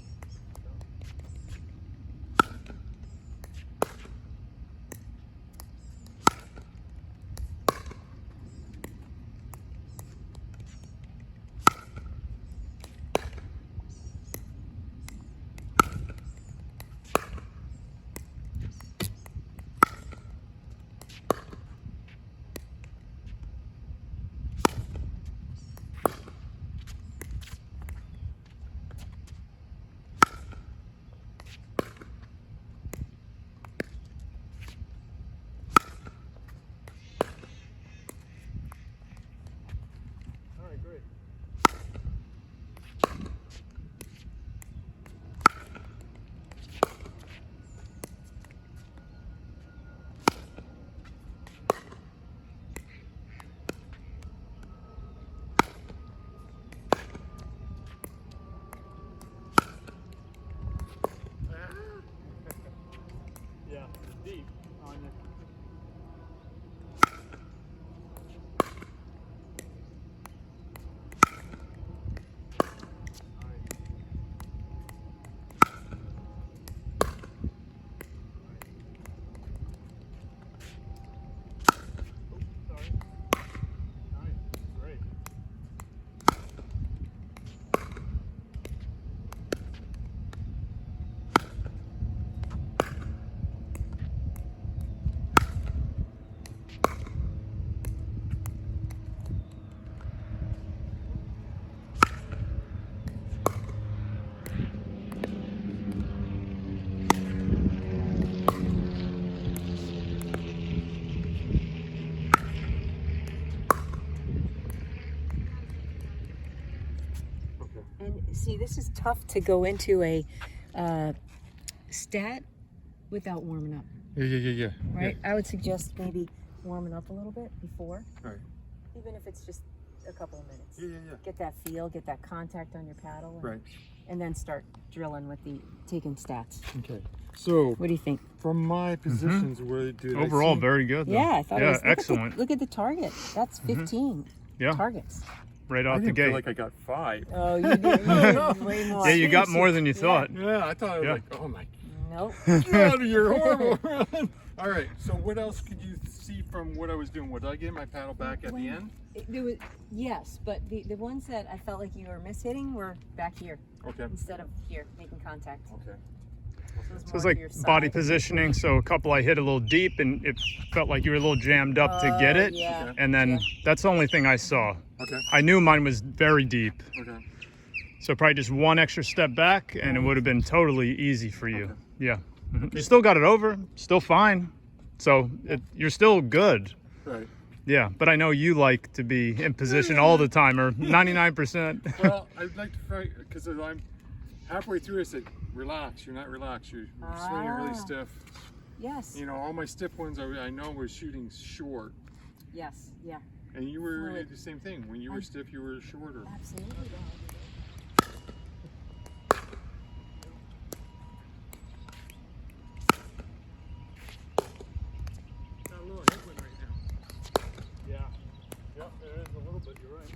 All right, great. Yeah, deep on you. Sorry. Nice. Great. Okay. And see, this is tough to go into a stat without warming up, Yeah. right? I would suggest maybe warming up a little bit before, Right. even if it's just a couple of minutes. Yeah. Get that feel, get that contact on your paddle, and, Right. and then start drilling with the taking stats. Okay. So What do you think? from my positions, where did Overall, I see? very good. Though. Yeah, I thought it Yeah, was. excellent. Look at the target. That's 15 Yeah, targets. right I out the didn't feel gate. like I got 5. Oh, you did way more. Yeah, you got more than you thought. Yeah, I thought I was Yeah. like, oh my Nope. God, you're horrible. All right. So what else could you see from what I was doing? Did I get my paddle back at the end? Yes, but the ones that I felt like you were mishitting were back here Okay. instead of here, making contact. Okay. So it's like body positioning. So a couple I hit a little deep, and it felt like you were a little jammed up to get it. Yeah. Okay. And then that's the only thing I saw. Okay. I knew mine was very deep. Okay. So probably just one extra step back, and it would have been totally easy for you. Okay. Yeah. You still got it over, still fine. So you're still good. Right. Yeah, but I know you like to be in position all the time, or 99%. Well, I'd like to try, because I'm halfway through. I said, relax. You're not relaxed. You're swinging really Ah. stiff. Yes. You know, all my stiff ones I know was shooting short. Yes. Yeah. And you were Fluid. the same thing. When you were stiff, you were shorter. Absolutely. Got a little headwind right now. Yeah. Yep, there is a little bit, you're right.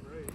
Great.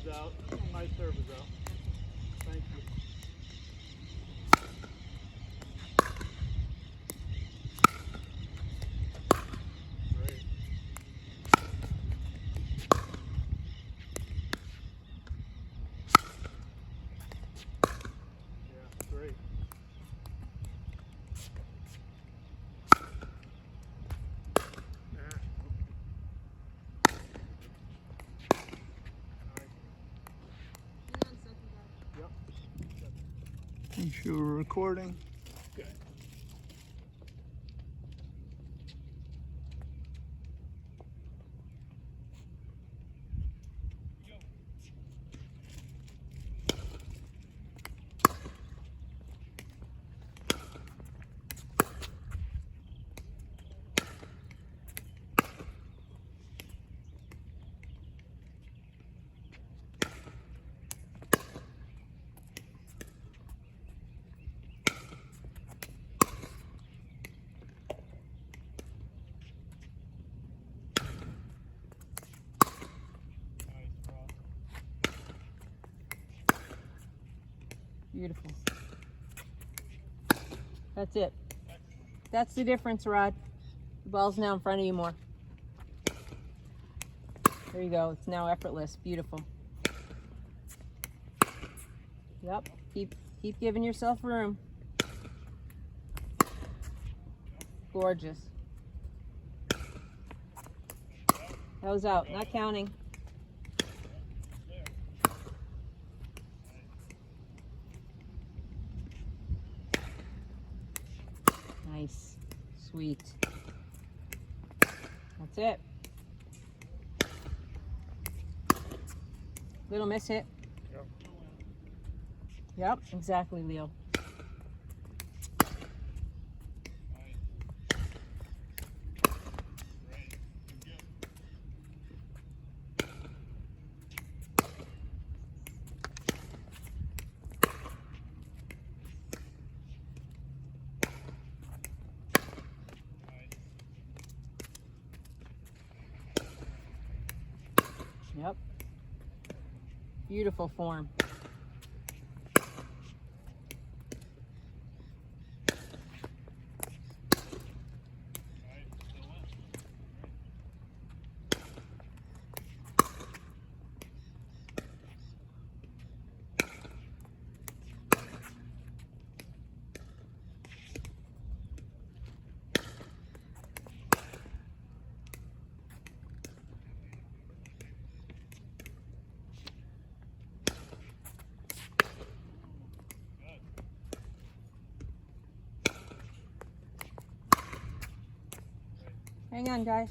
is out. High serve is out. Thank you. Great. Yeah, great. Make sure we're recording. Okay. Beautiful. That's it. That's the difference, Rod. The ball's now in front of you more. There you go. It's now effortless. Beautiful. Yep. Keep giving yourself room. Gorgeous. That was out. Not counting. Nice. Sweet. That's it. Little miss hit. Yep, exactly, Leo. Yep. Beautiful form. Hang on, guys.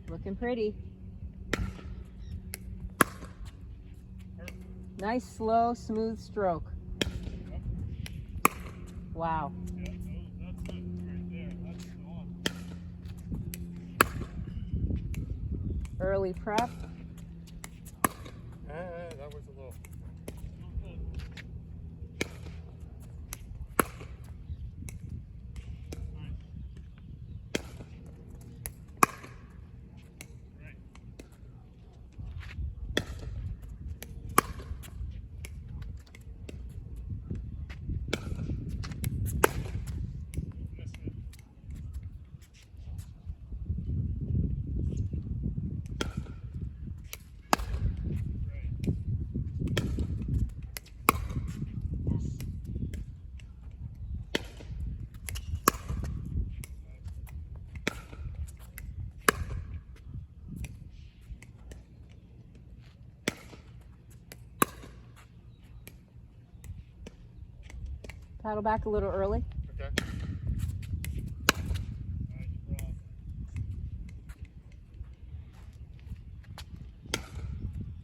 Looking pretty. Nice, slow, smooth stroke. Wow. Early prep. That was a little. Paddle back a little early. Okay.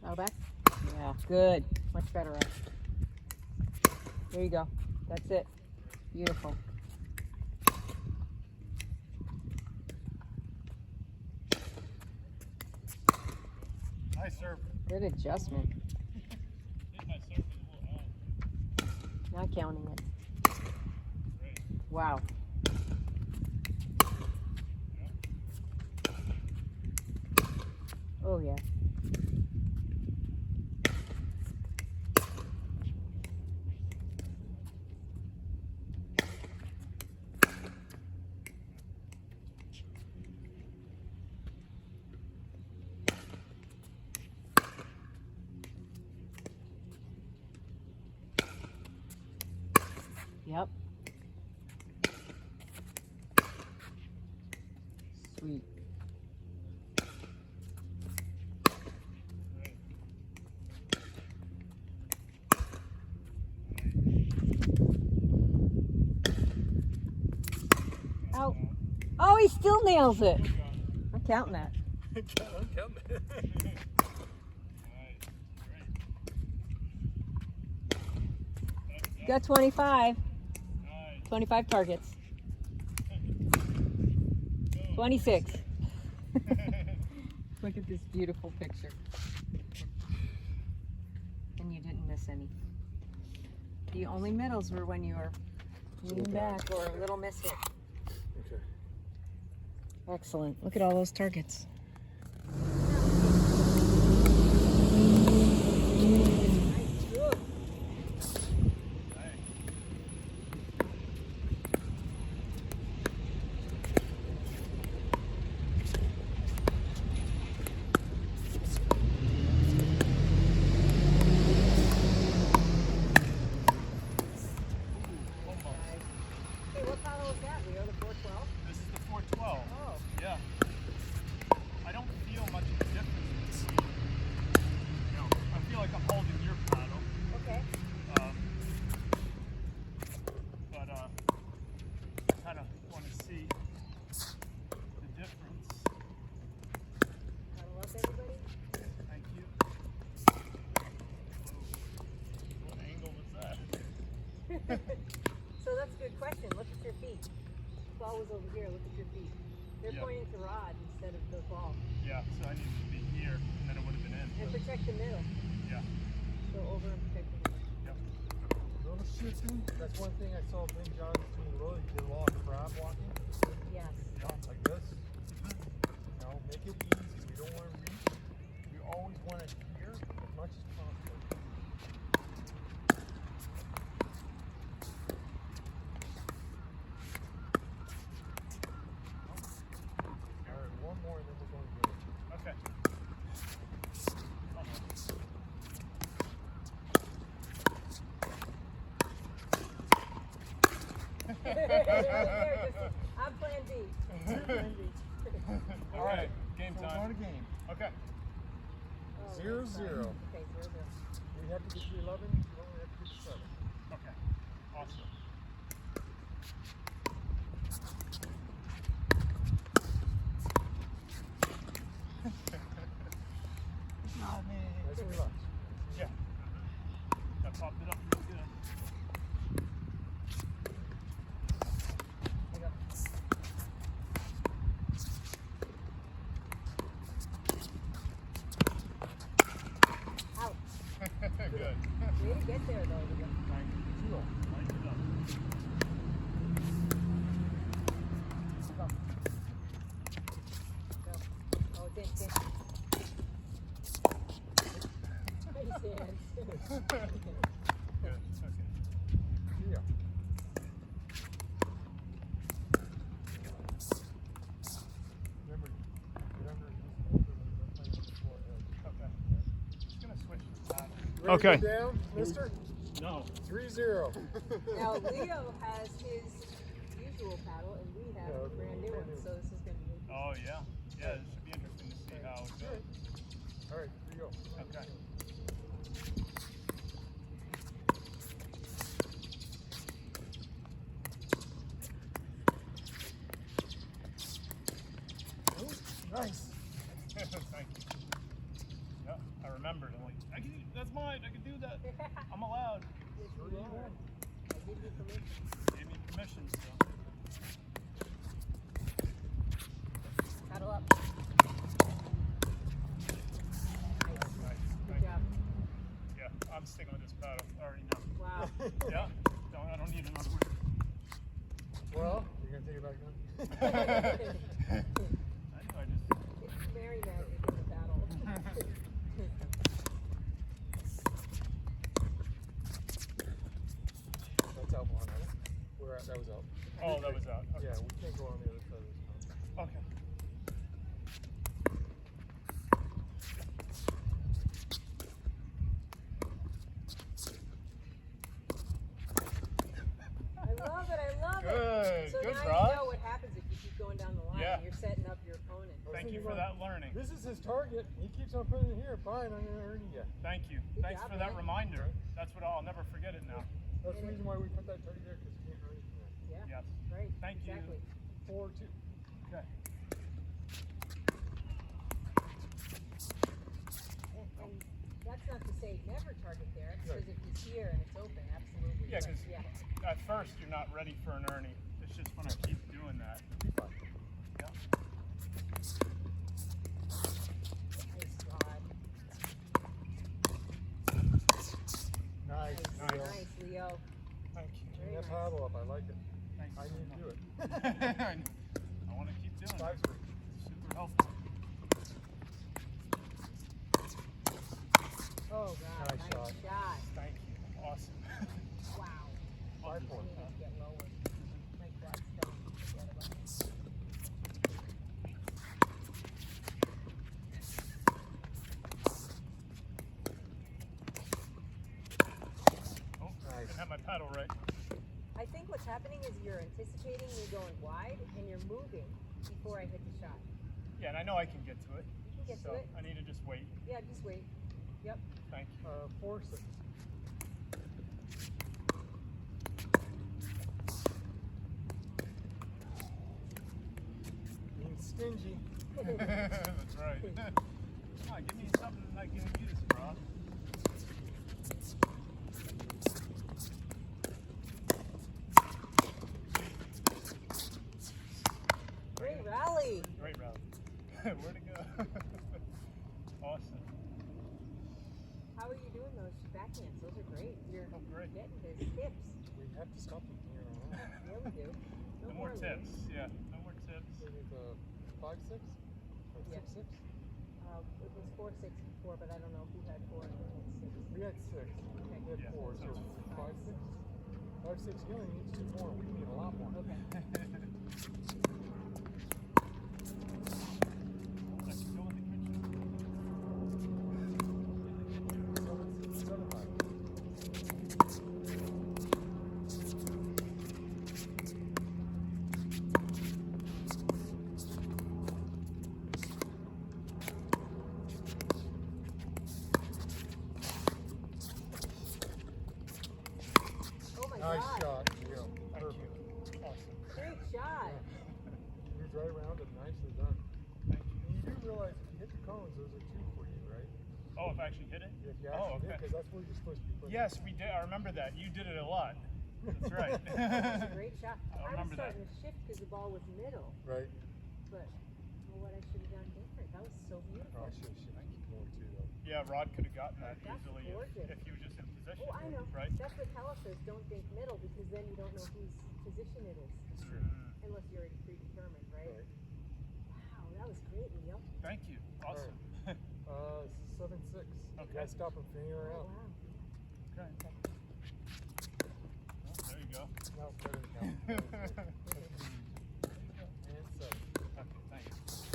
Paddle back. Yeah, good. Much better, right? There you go. That's it. Beautiful. Nice serve. Good adjustment. Not counting it. Wow. Oh yeah. Yep. Sweet. Oh. Oh, he still nails it. I'm counting that. I'm counting it. You got 25. 25 targets. 26. Look at this beautiful picture. And you didn't miss any. The only middles were when you were leaning back or a little miss hit. Okay. Excellent. Look at all those targets. Hey, what paddle was that, Leo? The 412? This is the 412. Oh. Yeah. I don't feel much of a difference. You know, I feel like I'm holding your paddle. Okay. But I kind of want to see the difference. Paddle up, everybody. Thank you. What angle was that? So that's a good question. Look at your feet. The ball was over here. Look at your feet. They're Yeah. pointing to rod instead of the ball. Yeah, so I needed to be here, and then it would have been in. And protect the middle. Yeah. Go over and protect the middle. Yep. Little shifting. That's one thing I saw Ben John doing little. He did a lot of crab walking. Yes. Like this. Now make it easy. You don't want to reach. You always want it here as much as possible. All right, one more and then we're going to get it. Okay. I'm plan B. All right, game So we're time. going to game. Okay. Oh, 0-0. that's fine. Okay, 0-0. We have to get to 11. You only have to get to 7. Okay. Awesome. Nice and relax. Yeah. I popped it up real good. Out. Good. Way to get there, though. Light it up. Go. Oh, it's in. Nice hands. Good. Okay. Yeah. Remember, Okay. Just gonna switch the paddle. Ready Okay. to go down, mister? No. 3-0. Now, Leo has his usual paddle, and we have Yeah, a brand new one, so this is going to be interesting. Oh yeah. Yeah. It should be interesting to see how it goes. All right, here you go. Okay. give you permission. Gave me permission, so. Paddle up. Nice. Good job. Yeah, I'm sticking with this paddle. I already know. Wow. Yeah. I don't need another one. Well, you're gonna take it back now? I know I just. It's Mary Magic in the paddle. That's out one, right? That was out. Oh, that was out. Okay. Yeah, we can't go on the other side of this pond. Okay. I love it. I love Good. it. So Good, now Rod. you know what happens if you keep going down the line. Yeah. You're setting up your opponent. Thank you for that learning. This is his target. He keeps on putting it here. Fine, I'm gonna earn you. Thank you. Good Thanks job, for that man. reminder. That's what I'll never forget it now. That's the reason why we put that target there, because you can't earn anything there. Yeah. Yes. Right. Thank you. Exactly. 4-2. Okay. And that's not to say never target there, because Right. if he's here and it's open, absolutely. Yeah, right. because at first you're not ready for an Ernie. It's just when I keep doing that. Yeah. Nice, Rod. Nice. Nice, Leo. Thank you. Bring Very that nice. paddle up. I like it. Thanks I so need to do much. it. I want to keep doing it. 5-3. Super helpful. Oh, God. Nice shot. Thank you. Awesome. Wow. 5-4. I needed to get lower. My quad's strong. Forget about it. Oh, Nice. I have my paddle right. I think what's happening is you're anticipating me going wide, and you're moving before I hit the shot. Yeah, and I know I can get to it. You can get So to it. I need to just wait. Yeah, just wait. Yep. Thank you. 4-6. Being stingy. That's right. Come on, give me something I can use, bro. Great rally. Great rally. Where'd it go? Awesome. How are you doing those backhands? Those are great. You're Oh, great. getting his tips. We have to stop them here in a row. Yeah, we do. No more tips. Yeah, no more tips. We need 5-6? Or Yeah. 6-6? It was 4-6 before, but I don't know who had 4 and who had 6. We had 6. Okay. We had Yeah, 4. So so 5-6? 5-6. He only needs 2 more. We need a lot more. Okay. I can go in the kitchen. 7-5. Oh my Nice God. shot. There you go. Thank Perfect. you. Awesome. Great shot. Moved right around it. Nicely done. Thank you. And you do realize if you hit the cones, those are 2 for you, right? Oh, if I actually hit it? If you Oh, actually hit, okay. because that's where you're supposed to be putting Yes, we did. I remember that. You did it a lot. That's right. That was a great shot. I'll I was remember that. starting to shift because the ball was middle, it. Right. but what I should have done different. That was so beautiful. Oh, I should have shifted more too, though. Yeah, Rod could have gotten that That's easily gorgeous. if he was just in position. Oh, I know. Right? That's what Tella says. Don't think middle because then you don't know whose position it is. That's true. Unless you're already predetermined, right? Right. Wow, that was great, Leo. Thank you. Awesome. This is 7-6. You Okay. gotta stop him from anywhere Oh, else. wow. Okay. Well, there you go. No, better than that. And 7. Okay, thanks.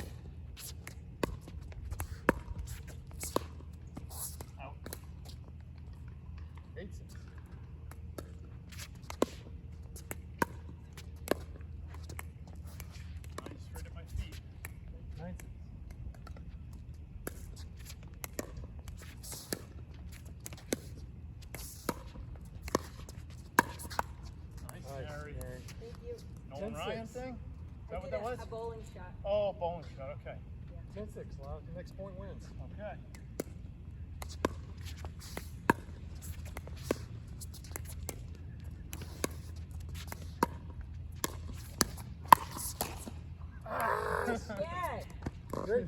Out. 8-6. Nice, straight at my feet. 9-6. Nice, Nice, Harry. Mary. Thank you. Nolan 10-6. Ryan thing? Is I that what did that was? a bowling shot. Oh, bowling shot. Okay. 10-6. Well, the next point wins. Okay.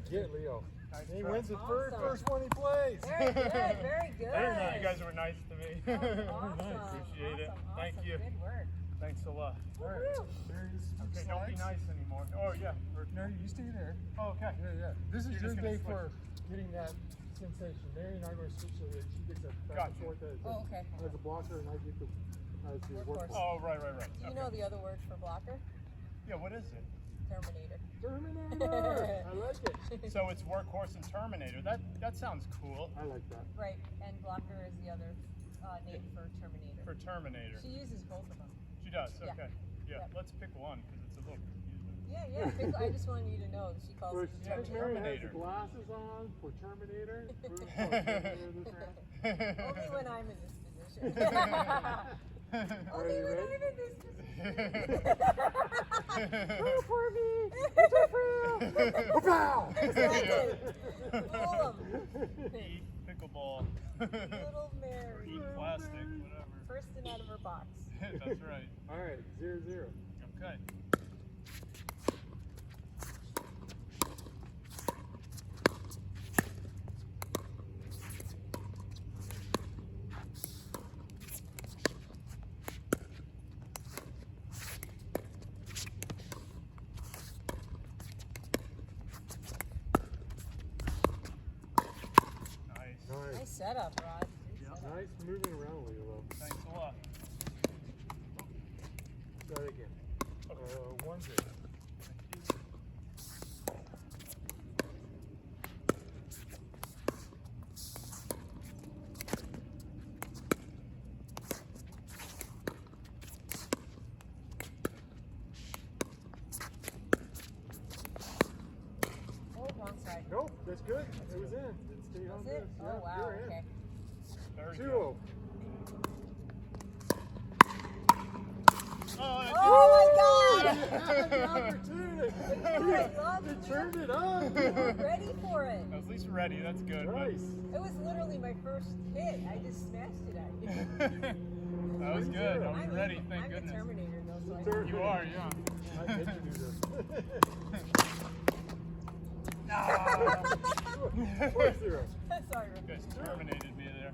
Good get, Leo. He try. wins the first Awesome. one he plays. Very good, very good. Very nice. You guys were nice to me. Awesome. Appreciate it. Awesome, Thank awesome. you. Good work. Thanks a lot. All right. Okay, don't be nice anymore. Oh yeah. No, you stay there. Oh, okay. Yeah. This is You're your just gonna day switch. for getting that sensation. Mary and I are going to switch so that she gets a back and Gotcha. forth Oh, okay. as a blocker, and I get the Workhorse. Oh, right. Do you know the other word for blocker? Yeah, what is it? Terminator. Terminator. I like it. So it's workhorse and Terminator. That sounds cool. I like that. Right, and blocker is the other name for Terminator. For Terminator. She uses both of them. She does. Yeah. Okay. Yeah. Yeah. Let's pick one because it's a little confusing. Yeah. I just wanted you to know that she calls Well, it Yeah, Mary has Terminator. the glasses on for Terminator. Terminator this round. Only when I'm in this position. Are Only you when ready? I'm in this position. Go for me! It's a frill! Pow! Exactly. Fool 'em. Eat pickleball. Little Mary. Eat plastic, whatever. First and out of her box. That's right. All right, 0-0. Okay. Nice. Nice setup, Rod. Good setup. Nice moving around, Leo. Thanks a lot. Try it again. 1-0. Oh, wrong side. Nope, that's good. It was in. It stayed on That's it? this. Oh, Yeah, wow. you're in. Okay. Very 2-0. good. Oh, Oh, my God! The opportunity. I love You it. turned it on. We're ready for it. at least ready. That's good. but- Nice. It was literally my first hit. I just smashed it at you. That was good. I was I'm ready. the- Thank I'm goodness. the Terminator, though, so I You are, yeah. I did you do this. 4-0. Sorry, You Rick. guys terminated me there.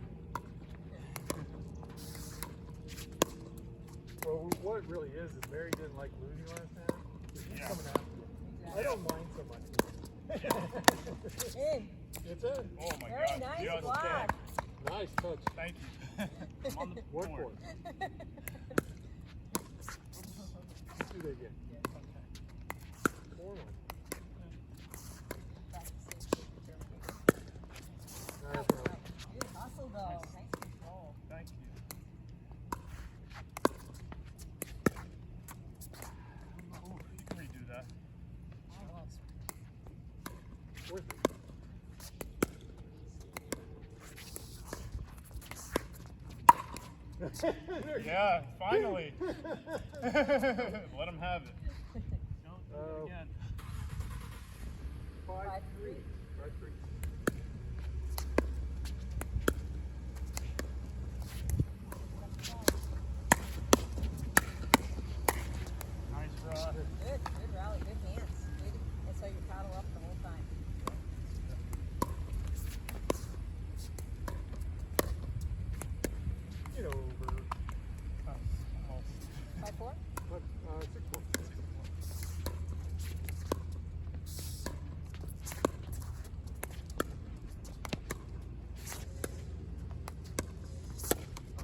Well, what it really is Mary didn't like losing last time. He's Yeah. coming after you. I don't mind so much. In. It's in. Oh my Very God. nice Just block. dead. Nice touch. Thank you. I'm on the Work board. for it. Let's do that again. 4-1. Nice round. Good hustle, though. Nice control. Thank you. Ooh, you can redo that. Worth it. Yeah, finally. Let him have it. Don't do it again. 5-3. 5-3. Nice rod. Good rally, good hands. Good. I saw you paddle up the whole time. Get over. Almost. 5-4? 6-4.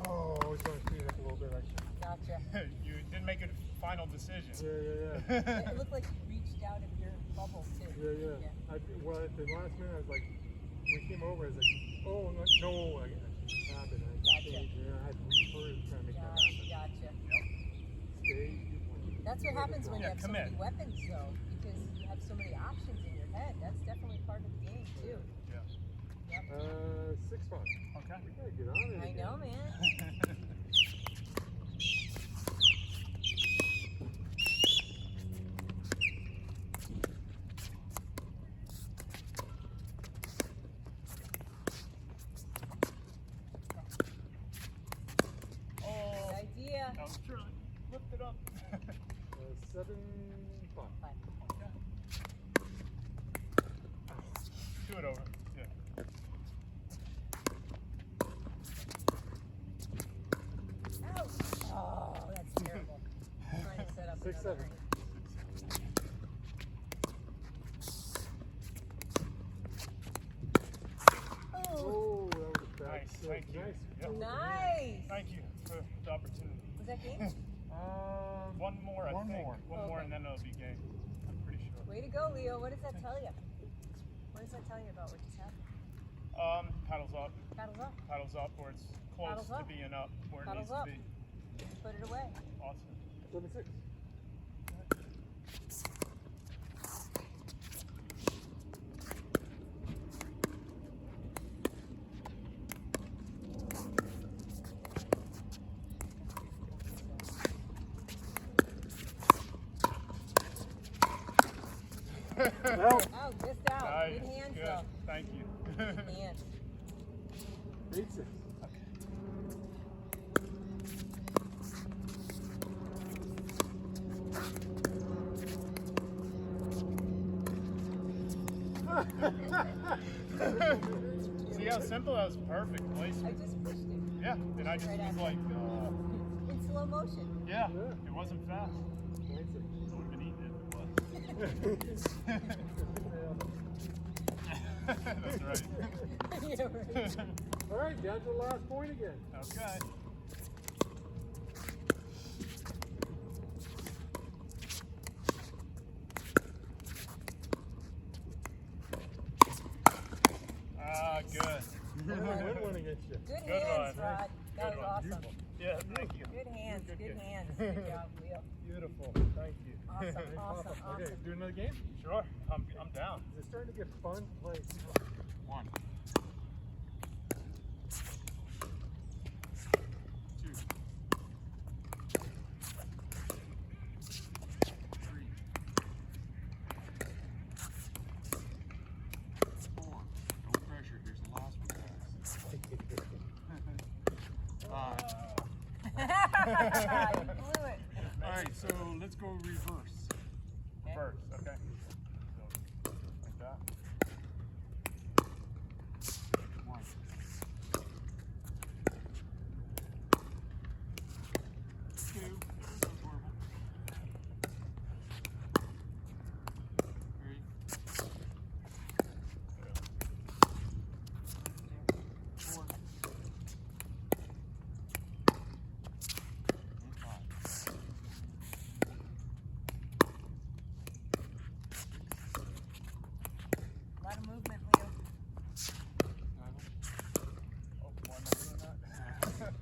Oh, I was going to speed it up a little bit. Gotcha. You didn't make a final decision. Yeah. It looked like you reached out of your bubble, too. Yeah. Well, at the last minute, I was like, we came over, I was like, oh, no, I shouldn't have happened. Gotcha. I had to reach further to try to make that happen. Gotcha. Stay. That's what happens when you Yeah, have so commit. many weapons, though, because you have so many options in your head. That's definitely part of the game, too. Yeah. Yep. 6-5. Okay. We gotta get on it. I again. know, man. Oh, Good idea. that was true. Lift it up. 7-5. Fine. Okay. Do it over. Yeah. Oh, that's terrible. I'm trying to set up 6, another 7. ring. Oh, that was a bad Nice. shot. Thank you. Nice. Yep. Nice. Thank you for the opportunity. Was that game? One more, I One think. more. One more, Okay. and then it'll be game. I'm pretty sure. Way to go, Leo. What does that tell you? What does that tell you about what just happened? Paddles up. Paddles up. Paddles up, or it's close Paddles to up. being up where Paddles it up. needs to be. Put it away. Awesome. 7, 6. Oh, just out. Nice. Good hands, Good. though. Thank you. Good hands. 8, 6. See how simple that was? Perfect I placement. just pushed it Yeah, and I just Right was after. like, in slow motion. yeah, it wasn't fast. 9, 6. I would have been eating it if it was. That's right. Yeah, right. All right, down to the last point again. Okay. Ah, good. Win one against you. Good Good hands, one. Rod. That Good was one. awesome. Yeah, thank you. Good hands. Good, Good good. hands. Good job, Leo. Beautiful. Thank you. Awesome. Awesome. Okay, Awesome. do another game? Sure, I'm down. Is it starting to get fun playing? 1. 2. 3. 4. No pressure. Here's the last one, guys. 5. You blew it. All right, so let's go reverse. First, okay. So, like that. 1. 2. That's horrible. 3. 4. And 5. A lot of movement, Leo. 7. Oh, one more than that.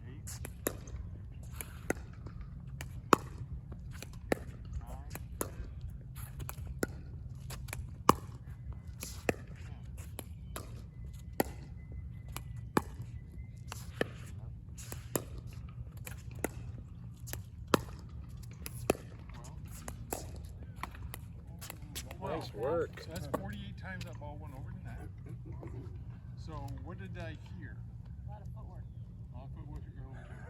8. 9. 10. Nice work. So that's 48 times that ball went over the net. So what did I hear? A lot of footwork. A lot of footwork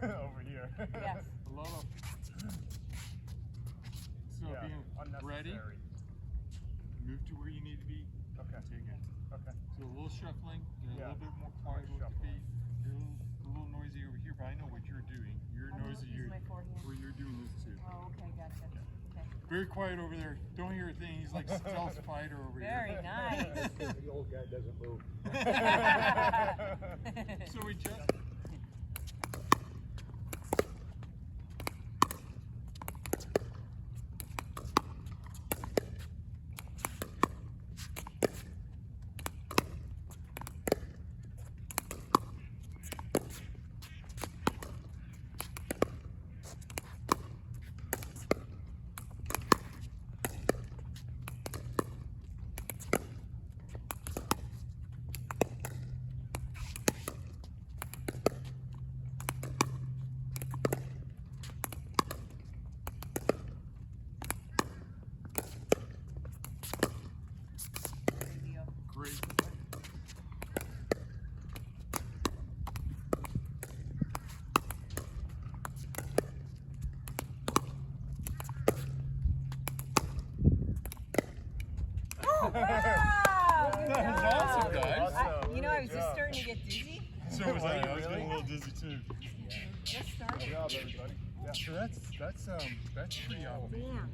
over Over here. Yes. a lot of. So Yeah, being ready, unnecessary. move to where you need to be, Okay. and take it. Okay. So a little shuffling, and Yeah. a little bit more quiet with the Shuffling. feet. You're a little noisy over here, but I know what you're doing. You're I'm noisy. using my forehand. Where you're doing this too. Oh, okay, gotcha. Okay. Very quiet over there. Don't hear a thing. He's like a stealth fighter over Very here. nice. The old guy doesn't move. So we just. starting to get dizzy. So was I. I was Really? getting a little dizzy too. Let's start Good it. job, everybody. Yeah. So that's pretty awesome. Yeah.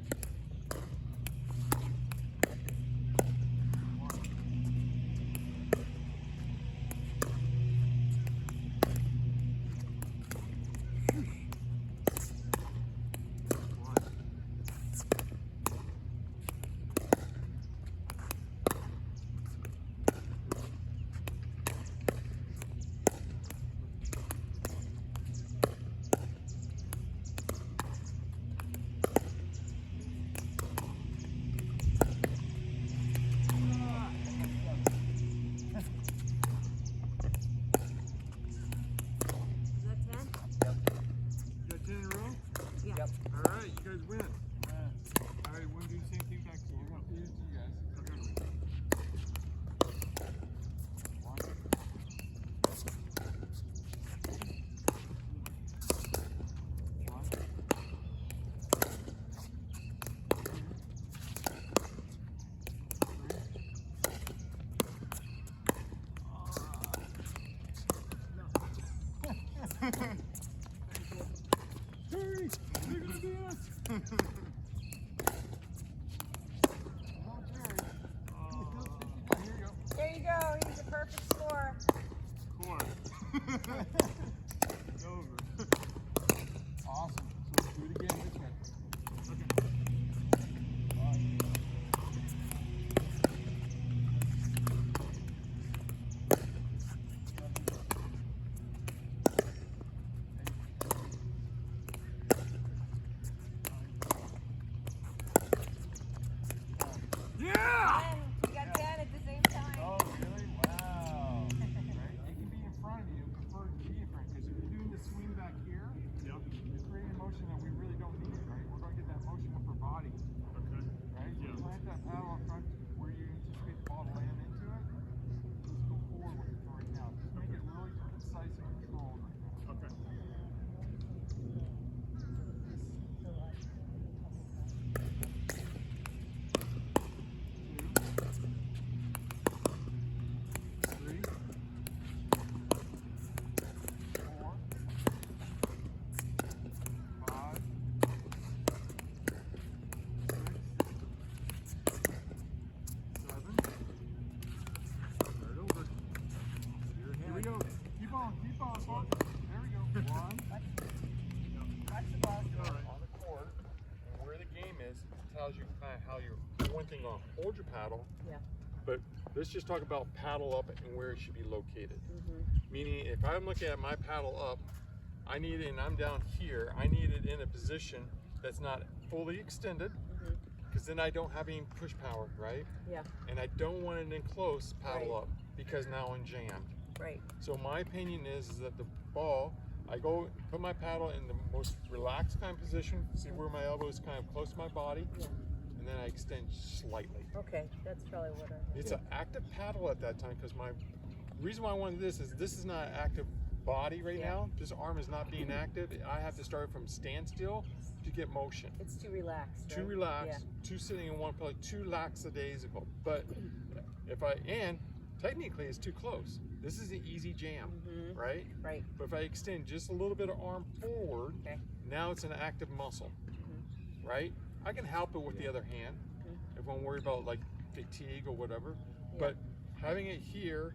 Is that 10? You got 10 in a row? Yeah. Yep. All right, you guys win. All right, we'll do the same thing back to you. Here's to you guys. Okay. One. Terry, you're gonna beat us. Come on, Terry. Here you go. There you go. Here's a perfect score. Corner. It's over. Awesome. So let's do it again this way. Yeah! 10. We got 10 at the same time. Oh, really? Wow. Right? It can be in front of you, prefer to be in front, because if you're doing the swing back here, you're creating a motion that we really don't need, right? We're going to get that motion up our body. Okay. Right? So plant that paddle up front where you anticipate the ball to land into it. Let's go forward with it for right now. Just make it really concise and controlled right now. Okay. Three, four, five, six, seven. Start over. Here we go. Keep on, folks. There we go. One. Watch the ball. On the court, and where the game is, it tells you kind of how you're one thing on hold your paddle. Yeah. But let's just talk about paddle up and where it should be located. Mm-hmm. Meaning, if I'm looking at my paddle up, I need it, and I'm down here, I need it in a position that's not fully extended, because then I don't have any push power, right? Yeah. And I don't want an enclosed paddle Right. up, because now I'm jammed. Right. So my opinion is that the ball, I go put my paddle in the most relaxed kind of position, see where my elbow is kind of close to my body, Yeah. and then I extend slightly. Okay. That's probably what I. It's an active paddle at that time, because my reason why I wanted this is not active body right Yeah. now. This arm is not being active. I have to start from standstill to get motion. It's too relaxed. Too right? relaxed, too sitting in one place, too lackadaisical. But technically it's too close. This is an easy jam, Mm-hmm. right? Right. But if I extend just a little bit of arm forward, Okay. now it's an active muscle, right? I can help it with the other hand if I'm worried about like fatigue or whatever. Yeah. But having it here,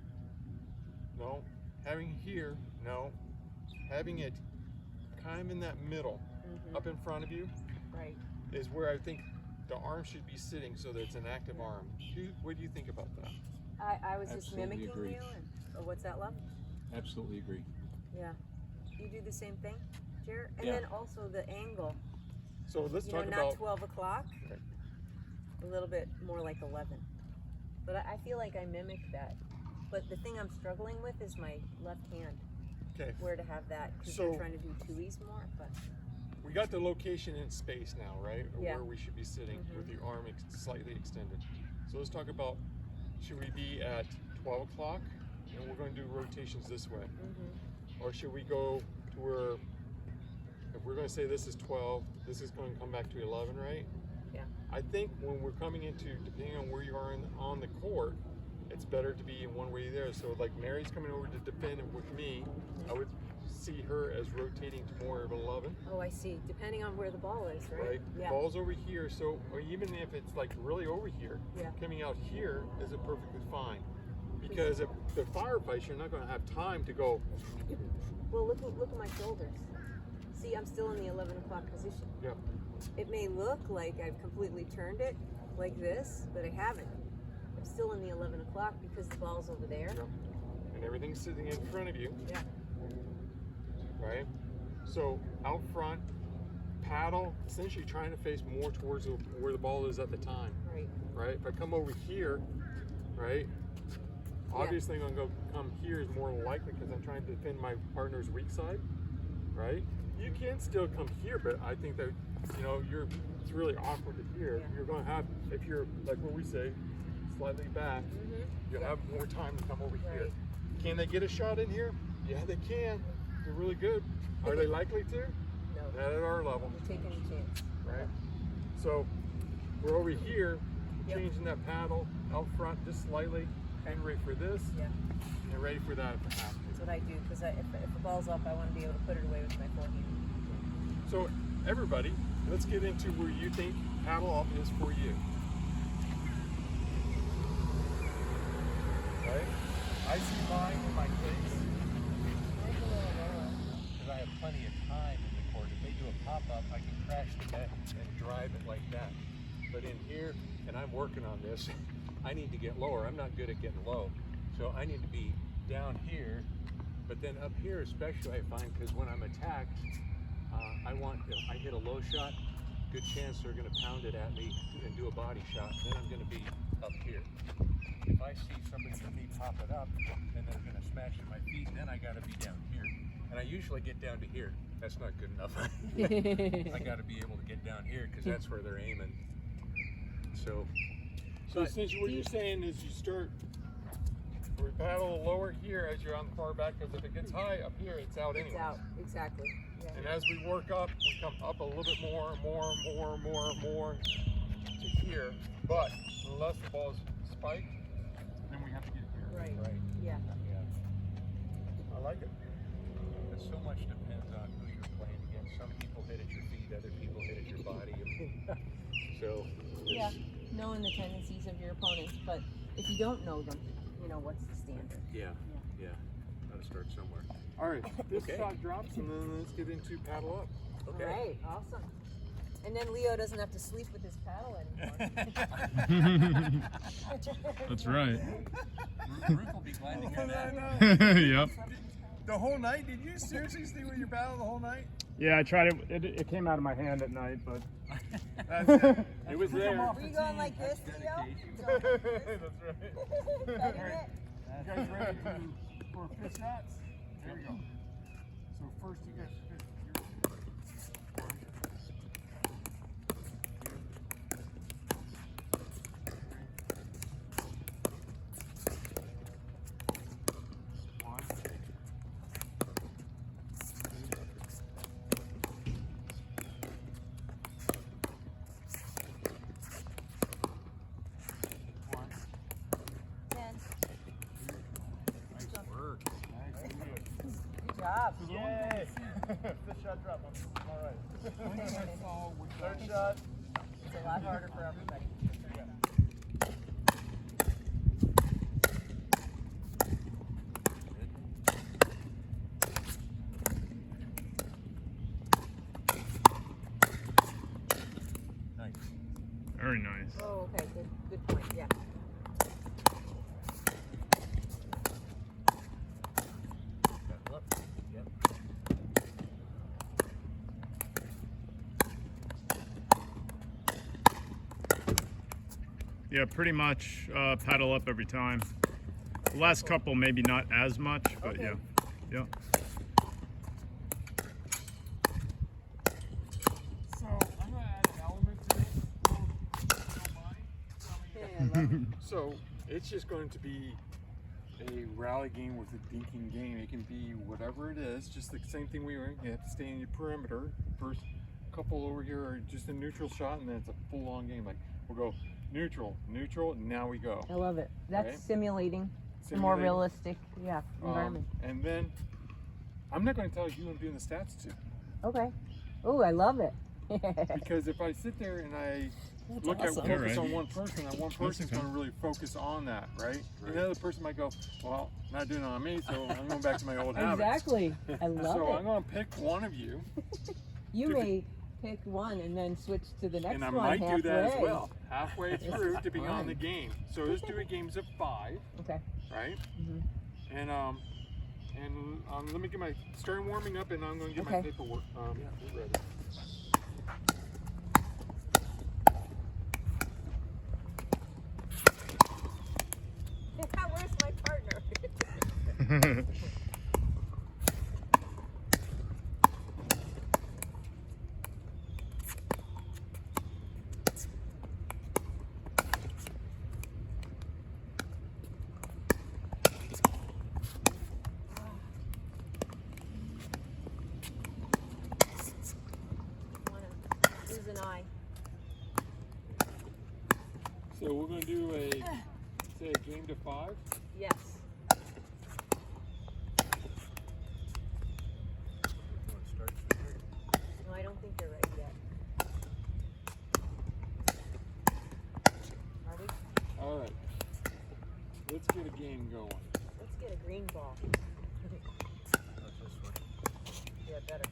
no. Having it here, no. Having it kind of in that middle, Mm-hmm. up in front of you, Right. is where I think the arm should be sitting so that it's an active arm. What do you think about that? I was just Absolutely mimicking agree. you. And what's that, love? Absolutely agree. Yeah. You do the same thing, Jared? And Yeah. then also the angle. So let's You know, talk not about 12 o'clock. Okay. A little bit more like 11. But I feel like I mimicked that. But the thing I'm struggling with is my left hand. okay. Where to have that? Because So- you're trying to do two-ease more. But We got the location in space now, right? Or Yeah. where we should be sitting Mhm. with the arm slightly extended. So let's talk about, should we be at 12 o'clock and we're going to do rotations this way? Or should we go to where, if we're going to say this is 12, this is going to come back to 11, right? Yeah. I think when we're coming into, depending on where you are on the court, it's better to be in one way there. So like Mary's coming over to defend with me, I would see her as rotating to more of 11. Oh, I see. Depending on where the ball is, right? Right? Yeah. Ball's over here, so or even if it's like really over here, Yeah. coming out here is a perfectly fine. Because if the firefights, you're not going to have time to go. Well, look at my shoulders. See, I'm still in the 11 o'clock position. Yeah. It may look like I've completely turned it like this, but I haven't. I'm still in the 11 o'clock because the ball's over there. Yeah. And everything's sitting in front of you. Yeah. Right? So out front, paddle, essentially trying to face more towards where the ball is at the time. Right. Right? If I come over here, right? Obviously, I'm going to come here is more likely because I'm trying to defend my partner's weak side, right? You can still come here, but I think that, you know, it's really awkward to here. Yeah. You're going to have, if you're, like what we say, slightly back, you'll have more time to come over here. Right. Can they get a shot in here? Yeah, they can. They're really good. Are they likely to? No. Not at our level, Don't take any chance. right? So we're over here, Yep. changing that paddle out front just slightly. And ready for this, Yeah. and ready for that if I have to. That's what I do because if the ball's up, I want to be able to put it away with my forehand. So everybody, let's get into where you think paddle off is for you. Right? I see mine in my face because I have plenty of time in the court. If they do a pop-up, I can crash the net and drive it like that. But in here, and I'm working on this, I need to get lower. I'm not good at getting low. So I need to be down here, but then up here especially I find, because when I'm attacked, if I hit a low shot, good chance they're gonna pound it at me and do a body shot, then I'm gonna be up here. If I see somebody with me pop it up, and they're gonna smash at my feet, then I gotta be down here. And I usually get down to here. That's not good enough. I gotta be able to get down here, because that's where they're aiming. So essentially what you're saying is you start, we paddle lower here as you're on the far back, because if it gets high up here, it's out anyway. It's out, exactly. Yeah. And as we work up, we come up a little bit more to here. But unless the ball is spiked, then we have to get here. Right. Right. Yeah. I like it. Because so much depends on who you're playing against. Some people hit at your feet, other people hit at your body. So. Yeah. Knowing the tendencies of your opponents, but if you don't know them, you know what's the standard. Yeah. Gotta start somewhere. All right, this shot drops, and then let's get into paddle up. Okay. All right, awesome. And then Leo doesn't have to sleep with his paddle anymore. That's right. Ruth will be glad to hear that. Yep. The whole night? Did you seriously sleep with your paddle the whole night? Yeah, I tried it. It came out of my hand at night, but It was there. Were you going like this, Leo? That's right. Petting it? You guys ready for fish shots? There we go. So first you guys Good job. Yay! Fifth shot drop. All right. Third shot. It's a lot harder for everybody. Nice. very nice. Oh, okay. Good point. Yeah. Yep. Yeah, pretty much paddle up every time. The last couple maybe not as much, but Okay. yeah. So I'm gonna add an element to this. If you don't mind. Yeah, I love it. So it's just going to be a rally game with a dinking game. It can be whatever it is, just the same thing we were. You have to stay in your perimeter. First couple over here are just a neutral shot, and then it's a full-on game. Like we'll go neutral, neutral. Now we go. I love it. That's Right? simulating a more Simulating. realistic, environment. And then I'm not going to tell you I'm doing the stats too, Okay. Oh, I love it. because if I sit there and I look awesome. at focus Alright. on one person, and one person's okay. going to really focus on that, right? And the other person might go, well, not doing it on me, so I'm going back to my old habits. Exactly. I love So it. I'm going to pick one of you, You may pick one and then switch to the next and I one might halfway. do that as well, halfway through, depending on the game. So let's do a games of 5, Okay. right? Mhm. And let me get my start warming up, and I'm going to get my Okay. paperwork ready. Where's my partner? Lose an eye. So we're going to do a game to 5. Yes. No, I don't think they're ready yet. Are we? All right. Let's get a game going. Let's get a green ball. Yeah, better.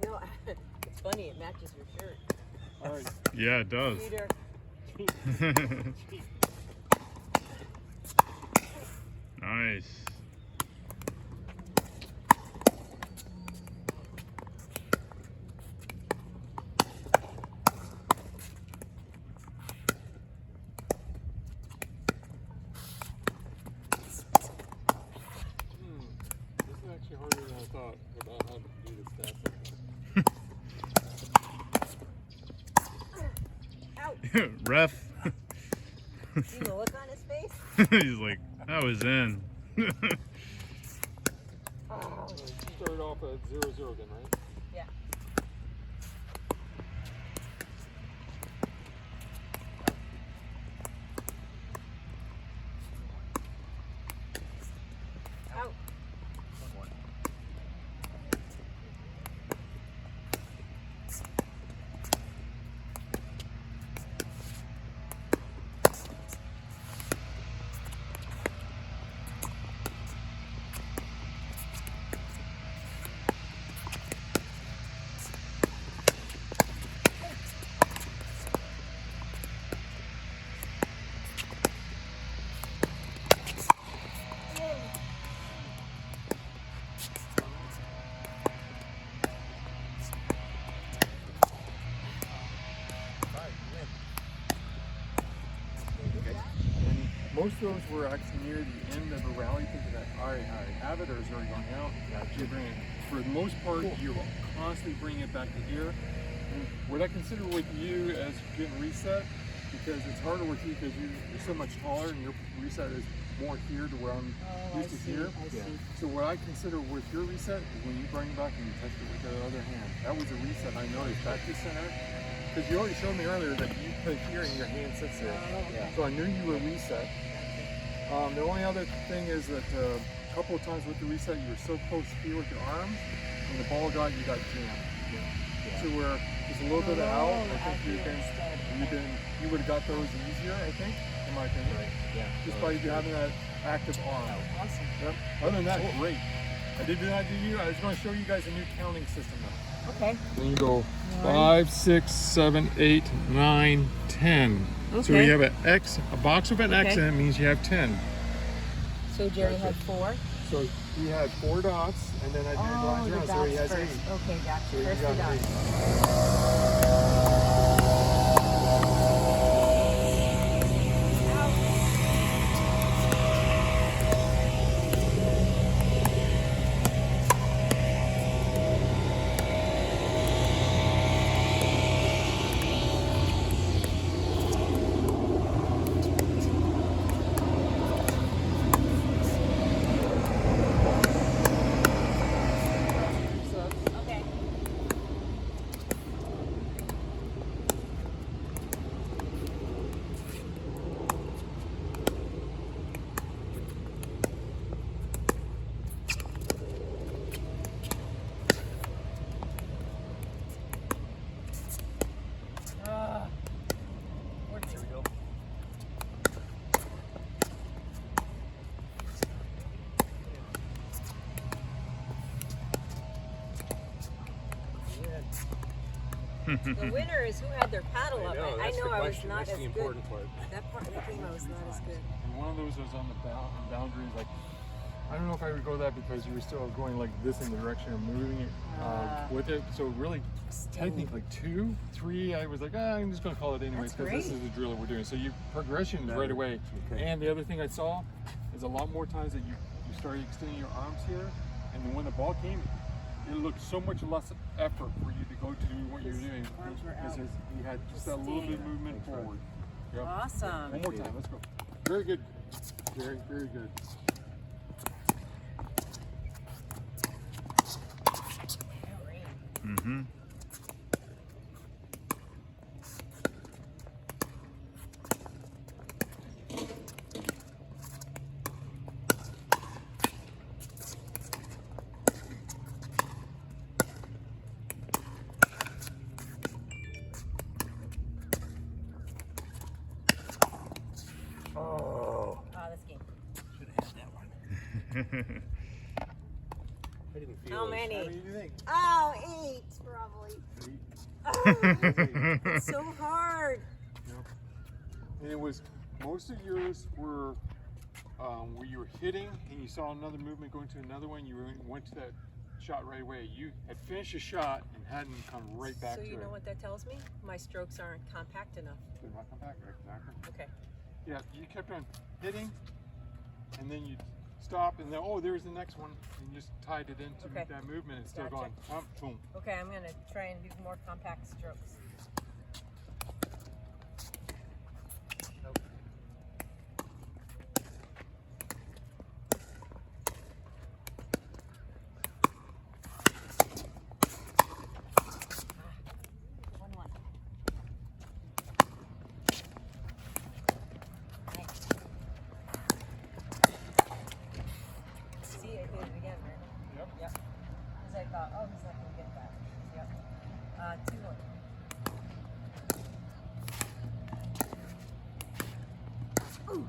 You know, it's funny, it matches your shirt. All right. Yeah, it does. Peter. Nice. This is actually harder than I thought about how to do the stats. Ouch. Ref. See the look on his face? He's like, that was in. Start off at 0-0 then, right? Yeah. Out. Most of those were actually near the end of a rally, thinking that, all right, I have it, or it's already going out. You bring it. For the most part, you constantly bring it back to here. And what I consider with you as getting reset, because it's harder with you because you're so much taller and your reset is more here to where I'm used to here. I see. So what I consider with your reset is when you bring it back and you touch it with the other hand. That was a reset I noticed back to center. Because you already showed me earlier that you put here and your hand sits there. So I knew you were reset. The only other thing is that a couple of times with the reset, you were so close here with your arms, and the ball you got jammed. So where there's a little bit of out, I think you would have got those easier, I think, in my opinion. Just by having that active arm. Awesome. Yep. Other than that, great. I did that to you. I was going to show you guys a new counting system now. Okay. Then you go 5, 6, 7, 8, 9, 10. So we Okay. have a box with an X in it means you have 10. So Jerry had 4. So he had 4 dots, and then I did lines around, so he has 8. Okay, gotcha. So First you the got dots. 8. Okay. The winner is who had their paddle up. I know I was not That's as the good. important part. That part of the game I was not as good. And one of those was on the boundaries. Like, I don't know if I would go that because you were still going like this in the direction of moving it with it. So really, I think like 2, 3, I was like, I'm just gonna call it anyways because this is the drill that we're doing. So your progression is right away. Okay. And the other thing I saw is a lot more times that you started extending your arms here, and then when the ball came, it looked so much less effort for you to go to do what you're doing arms were because out. you had just that little bit of movement forward. Yep. Awesome. One more time, let's go. Very good. Very, very good. Mm-hmm. Oh. This game. Should have had that one. I didn't feel How as- many? How many do you think? Oh, 8 probably. 8. Oh, it's so hard. And it was, most of yours were where you were hitting and you saw another movement going to another one, you went to that shot right away. You had finished a shot and hadn't come right back So to you it. know what that tells me? My strokes aren't compact enough. Did not come back, exactly. Okay. Yeah, you kept on hitting and then you stop and then, oh, there's the next one. And you just tied it into Okay. that movement. It's still Gotcha. going, boom. Okay, I'm gonna try and do more compact strokes. One. Nice. See, I did it again, right? Yep. Yep. Because I thought, oh, he's not gonna get that. Yep. 2-1. Ooh.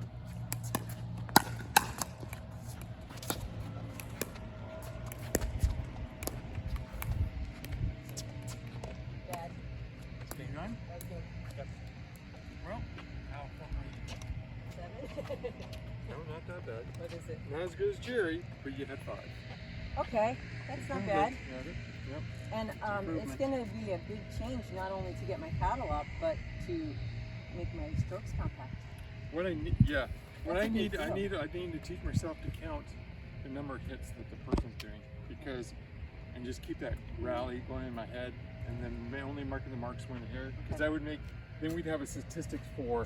Bad. Staying on? Okay. Well, how far 7. No, not that bad. What is it? Not as good as Jerry, but you had 5. Okay, that's not bad. Yep. And it's going to be a big change, not only to get my paddle up, but to make my strokes compact. What I need, what That's I a big need, deal. I need to teach myself to count the number of hits that the person's doing, because, and just keep that rally going in my head, and then only marking the marks when here, because that would make, then we'd have a statistics for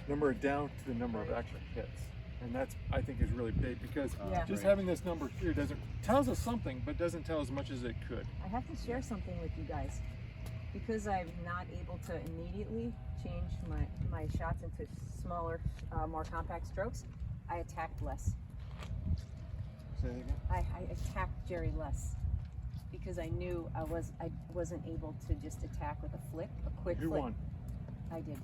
number down to the number of actual hits. And that's, I think, is really big, because just having this number here tells us something, but doesn't tell as much as it could. I have to share something with you guys. Because I'm not able to immediately change my shots into smaller, more compact strokes, I attacked less. Say that again? I attacked Jerry less. Because I knew I wasn't able to just attack with a flick, a quick Who flick. won? I did.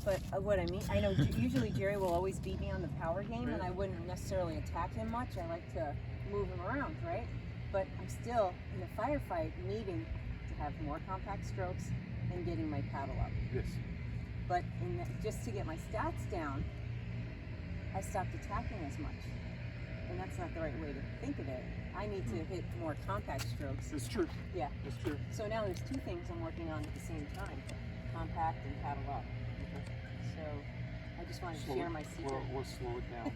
But what I mean, I know usually Jerry will always beat me on the power game, and I wouldn't necessarily attack him much. I like to move him around, right? But I'm still in a firefight needing to have more compact strokes and getting my paddle up. Yes. But just to get my stats down, I stopped attacking as much. And that's not the right way to think of it. I need to hit more compact strokes. It's true. Yeah. It's true. So now there's 2 things I'm working on at the same time. Compact and paddle up. So I just wanted to share my secret. We'll slow it down.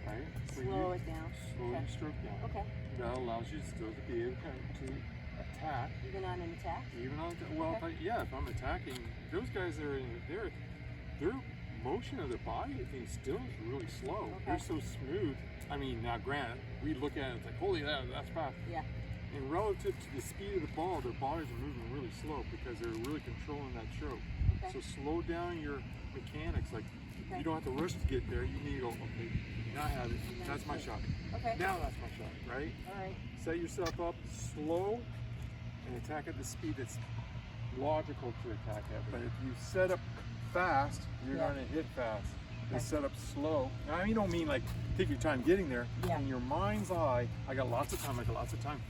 Right? So Slow you it down. Slow Okay. your stroke down. Okay. That allows you still to be able to attack. Even on an attack? Even on, well, if I'm attacking, those guys that are in their motion of their body, I think, still is really slow. Okay. They're so smooth. I mean, now granted, we look at it, it's like, holy, that's fast. Yeah. And relative to the speed of the ball, their bodies are moving really slow because they're really controlling that stroke. Okay. So slow down your mechanics. Like, you don't have to rush to get there. You need to go, okay, now I have it. That's my shot. Okay. Now that's my shot, right? Alright. Set yourself up slow and attack at the speed that's logical to attack at. But if you set up fast, you're going to hit fast. Just set up slow. Now, you don't mean like take your time getting there. Yeah. In your mind's eye, I got lots of time.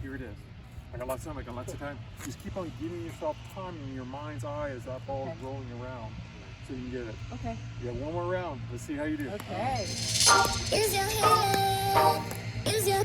Here it is. I got lots of time, I got lots of time. Just keep on giving yourself time in your mind's eye as that ball is rolling around so you can get it. Okay. You got one more round. Let's see how you do. Okay. Is your healing? Is your